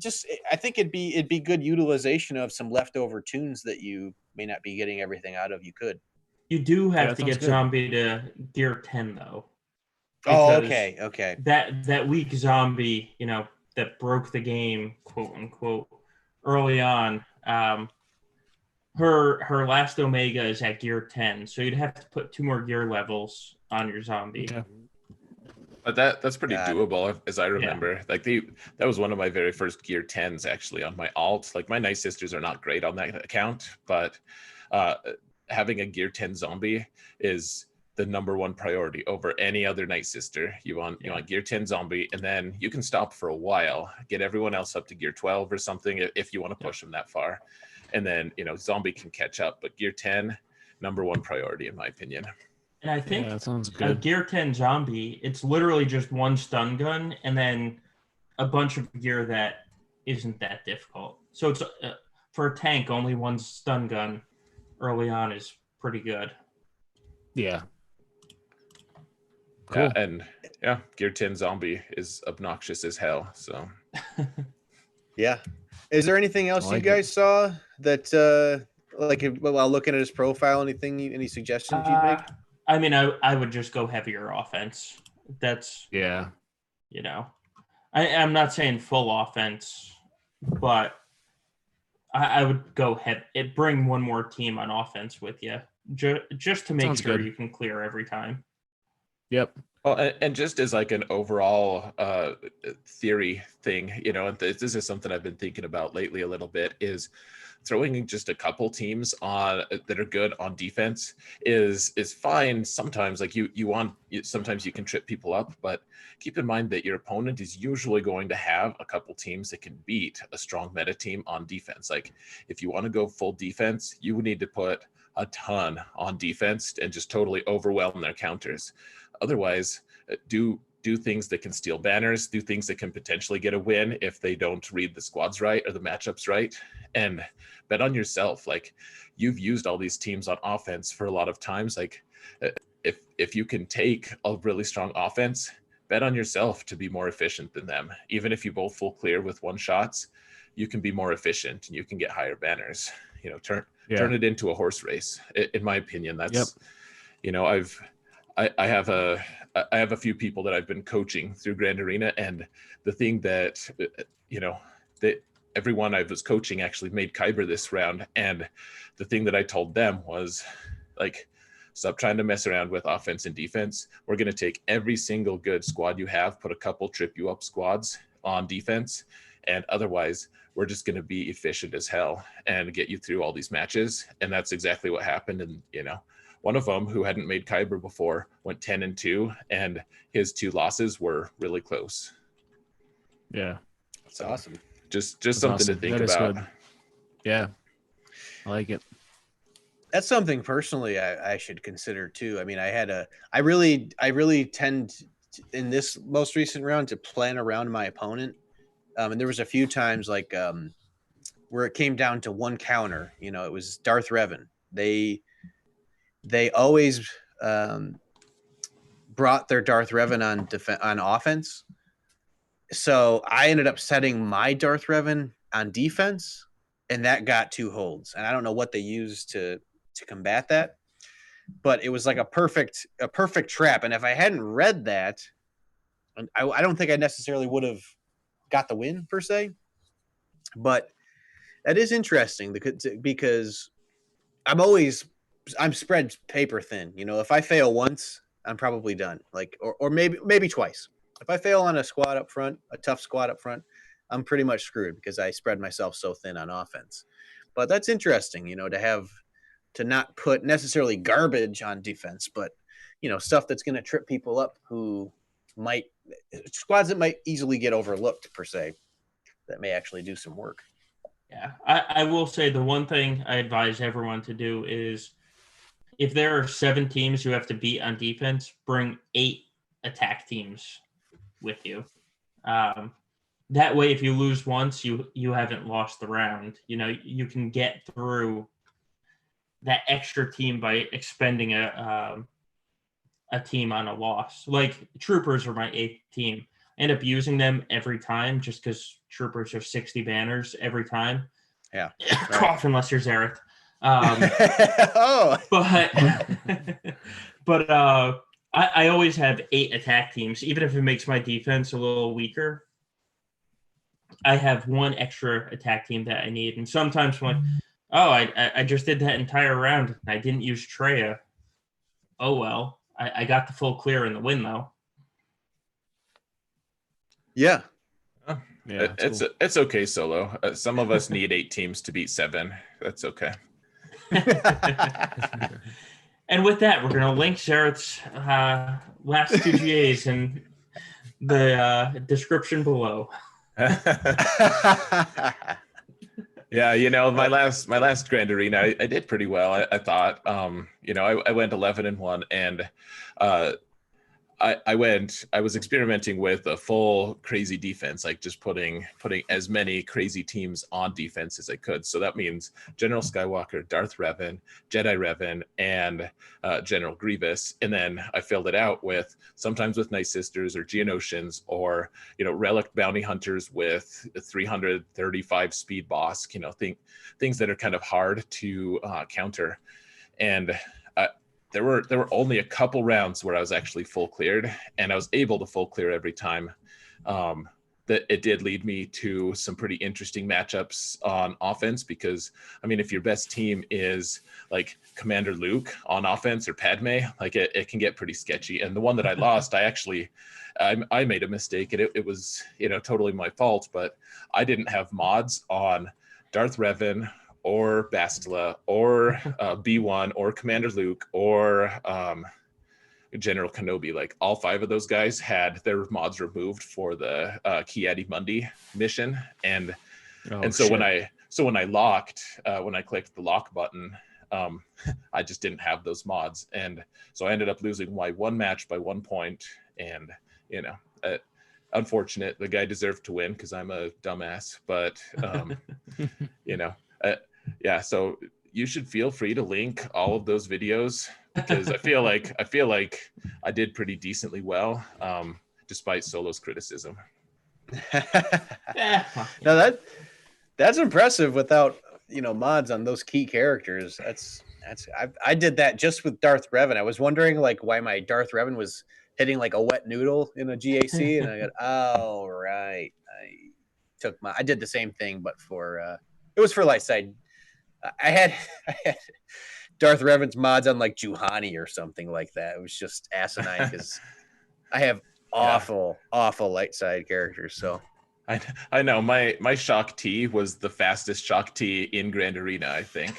Just, I think it'd be good utilization of some leftover tunes that you may not be getting everything out of. You could. You do have to get Zombie to Gear 10 though. Oh, okay. That weak Zombie, you know, that broke the game, quote unquote, early on. Her last Omega is at Gear 10, so you'd have to put 2 more gear levels on your Zombie. Okay. But that's pretty doable, as I remember. Like that was one of my very first Gear 10s actually on my alt. Like, my Night Sisters are not great on that account, but having a Gear 10 Zombie is the #1 priority over any other Night Sister. You want Gear 10 Zombie, and then you can stop for a while, get everyone else up to Gear 12 or something if you want to push them that far, and then, you know, Zombie can catch up. But Gear 10, #1 priority in my opinion. And I think that sounds good. A Gear 10 Zombie, it's literally just 1 stun gun and then a bunch of gear that isn't that difficult. So it's for a tank, only 1 stun gun early on is pretty good. Yeah. Cool. Gear 10 Zombie is obnoxious as hell. So yeah. Is there anything else you guys saw that while looking at his profile, any suggestions you'd make? I mean, I would just go heavier offense. That's you know, I'm not saying full offense, but I would go bring 1 more team on offense with you, just to make sure you can clear every time. Yep. Well, and just as like an overall theory thing, you know, this is something I've been thinking about lately a little bit, is throwing just a couple teams on that are good on defense is fine sometimes. Like sometimes you can trip people up, but keep in mind that your opponent is usually going to have a couple teams that can beat a strong meta team on defense. Like, if you want to go full defense, you would need to put a ton on defense and just totally overwhelm their counters. Otherwise, do things that can steal banners, do things that can potentially get a win if they don't read the squads right or the matchups right, and bet on yourself. Like, you've used all these teams on offense for a lot of times. Like, if you can take a really strong offense, bet on yourself to be more efficient than them. Even if you both full clear with 1 shots, you can be more efficient and you can get higher banners. You know, turn it into a horse race. In my opinion, that's you know, I have a few people that I've been coaching through Grand Arena, and the thing that you know, that everyone I was coaching actually made Kyber this round, and the thing that I told them was like, stop trying to mess around with offense and defense. We're going to take every single good squad you have, put a couple trip you up squads on defense, and otherwise we're just going to be efficient as hell and get you through all these matches. And that's exactly what happened. And, you know, one of them who hadn't made Kyber before went 10-2, and his 2 losses were really close. Yeah. That's awesome. Just something to think about. Yeah. I like it. That's something personally I should consider too. I mean, I really tend to, in this most recent round, to plan around my opponent. And there was a few times like where it came down to one counter. You know, it was Darth Revan. They always brought their Darth Revan on offense. So I ended up setting my Darth Revan on defense, and that got 2 holds. And I don't know what they used to combat that, but it was like a perfect trap. And if I hadn't read that, I don't think I necessarily would have got the win per se. But that is interesting because I'm spread paper thin. You know, if I fail once, I'm probably done. Like, or maybe twice. If I fail on a squad up front, a tough squad up front, I'm pretty much screwed because I spread myself so thin on offense. But that's interesting, you know, to not put necessarily garbage on defense, but, you know, stuff that's going to trip people up squads that might easily get overlooked per se, that may actually do some work. Yeah, I will say the one thing I advise everyone to do is if there are 7 teams you have to beat on defense, bring 8 attack teams with you. That way, if you lose once, you haven't lost the round. You know, you can get through that extra team by expending a team on a loss. Like Troopers are my 8th team. I end up using them every time just because Troopers are 60 banners every time. Yeah. Cough unless you're Zareth. But I always have 8 attack teams, even if it makes my defense a little weaker. I have 1 extra attack team that I need, and sometimes I'm like, oh, I just did that entire round and I didn't use Treya. Oh well, I got the full clear in the win though. Yeah. Oh, yeah, it's okay, Solo. Some of us need 8 teams to beat 7. That's okay. And with that, we're going to link Zareth's last 2 GAs in the description below. Yeah, you know, my last Grand Arena, I did pretty well. I thought, you know, I went 11-1, and I was experimenting with a full crazy defense, like just putting as many crazy teams on defense as I could. So that means General Skywalker, Darth Revan, Jedi Revan, and General Grievous. And then I filled it out with sometimes with Night Sisters or Geonosians, or, you know, Relic Bounty Hunters with 335 speed boss, you know, things that are kind of hard to counter. And there were only a couple rounds where I was actually full cleared, and I was able to full clear every time. That it did lead me to some pretty interesting matchups on offense, because I mean, if your best team is like Commander Luke on offense or Padme, like it can get pretty sketchy. And the one that I lost, I made a mistake, and it was, you know, totally my fault, but I didn't have mods on Darth Revan or Bastila or B1 or Commander Luke or General Kenobi. Like all 5 of those guys had their mods removed for the Ki-Adi-Mundi mission, and so when I clicked the lock button, I just didn't have those mods, and so I ended up losing my 1 match by 1 point. And you know, unfortunate. The guy deserved to win because I'm a dumbass, but you know. Yeah, so you should feel free to link all of those videos, because I feel like I did pretty decently well, despite Solo's criticism. No, That's impressive without mods on those key characters. I did that just with Darth Revan. I was wondering like why my Darth Revan was hitting like a wet noodle in a GAC, and I got right. I did the same thing, but for it was for light side. I had Darth Revan's mods on like Juhani or something like that. It was just asinine because I have awful light side characters. So I know my Shock T was the fastest Shock T in Grand Arena, I think.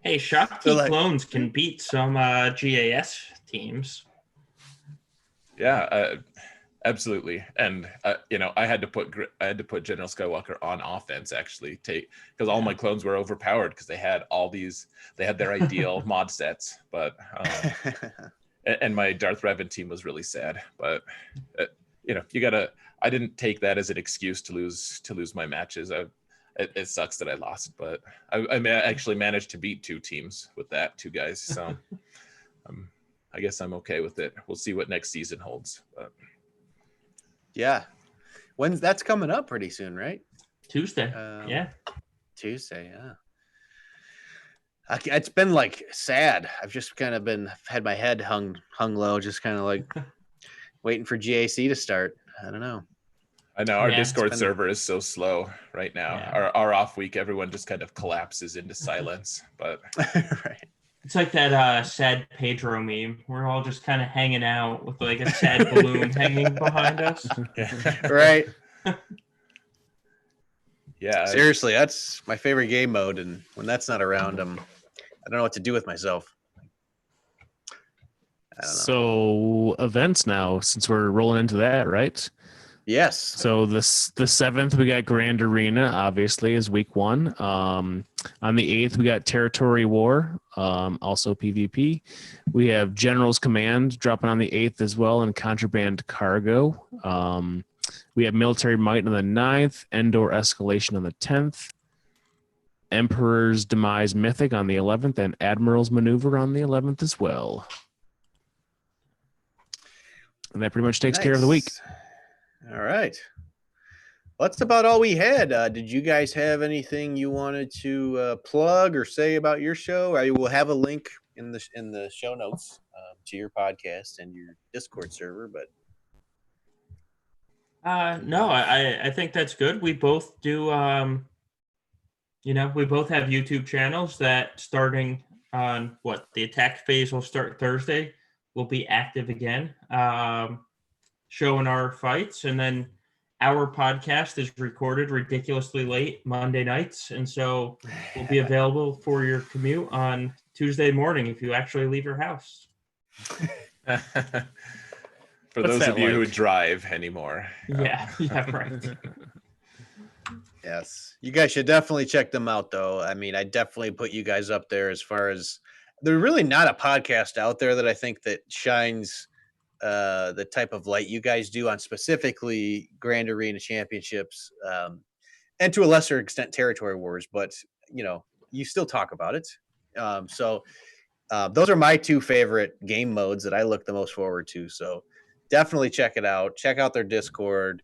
Hey, Shock T clones can beat some GAS teams. Yeah, absolutely. And I had to put General Skywalker on offense actually, because all my clones were overpowered because they had their ideal mod sets, but and my Darth Revan team was really sad, but. I didn't take that as an excuse to lose my matches. It sucks that I lost, but I actually managed to beat two teams with two guys. So I guess I'm okay with it. We'll see what next season holds. But. Yeah. That's coming up pretty soon, right? Tuesday. Yeah. Tuesday. Yeah. It's been like sad. I've just kind of had my head hung low, just kind of like waiting for GAC to start. I don't know. I know our Discord server is so slow right now. Yeah. Our off week, everyone just kind of collapses into silence. But right. It's like that sad Pedro meme. We're all just kind of hanging out with like a sad balloon hanging behind us. Yeah. Right. Yeah. Seriously, that's my favorite game mode, and when that's not around, I don't know what to do with myself. I don't know. So events now, since we're rolling into that, right? Yes. So the 7th, we got Grand Arena, obviously, is week 1. On the 8th, we got Territory War, also PvP. We have General's Command dropping on the 8th as well, and Contraband Cargo. We have Military Might on the 9th, Endor Escalation on the 10th, Emperor's Demise Mythic on the 11th, and Admiral's Maneuver on the 11th as well. And that pretty much takes care of the week. All right. Well, that's about all we had. Did you guys have anything you wanted to plug or say about your show? I will have a link in the show notes to your podcast and your Discord server. But no, I think that's good. We both do. We both have YouTube channels that starting on the attack phase will start Thursday. We'll be active again, showing our fights. And then our podcast is recorded ridiculously late Monday nights. And so we'll be available for your commute on Tuesday morning if you actually leave your house. For those of you who drive anymore. Yeah, right. Yes. You guys should definitely check them out, though. I mean, I definitely put you guys up there as far as there's really not a podcast out there that I think that shines the type of light you guys do on specifically Grand Arena Championships and to a lesser extent Territory Wars, but you still talk about it. So those are my two favorite game modes that I look the most forward to. So definitely check it out. Check out their Discord.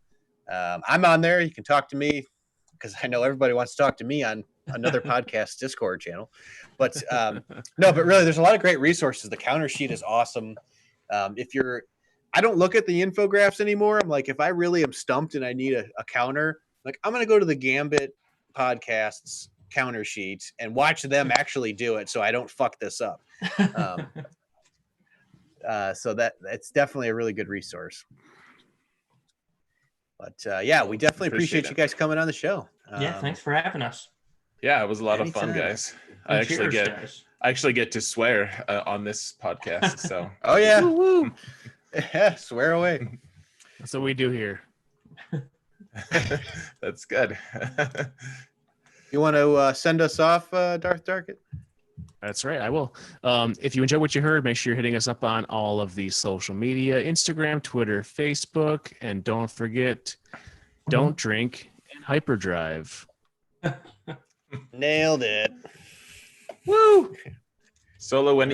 I'm on there. You can talk to me because I know everybody wants to talk to me on another podcast Discord channel. But no, but really, there's a lot of great resources. The counter sheet is awesome. I don't look at the infographics anymore. I'm like, if I really am stumped and I need a counter, like I'm going to go to the Gambit podcast's counter sheet and watch them actually do it so I don't fuck this up. So that's definitely a really good resource. But yeah, we definitely appreciate you guys coming on the show. Thanks for having us. Yeah, it was a lot of fun, guys. I actually get to swear on this podcast. So oh yeah. Woo-woo. Yeah, swear away. That's what we do here. That's good. You want to send us off, Darth Darkett? That's right, I will. If you enjoyed what you heard, make sure you're hitting us up on all of the social media, Instagram, Twitter, Facebook, and don't forget, don't drink and hyperdrive. Nailed it. Woo! Solo when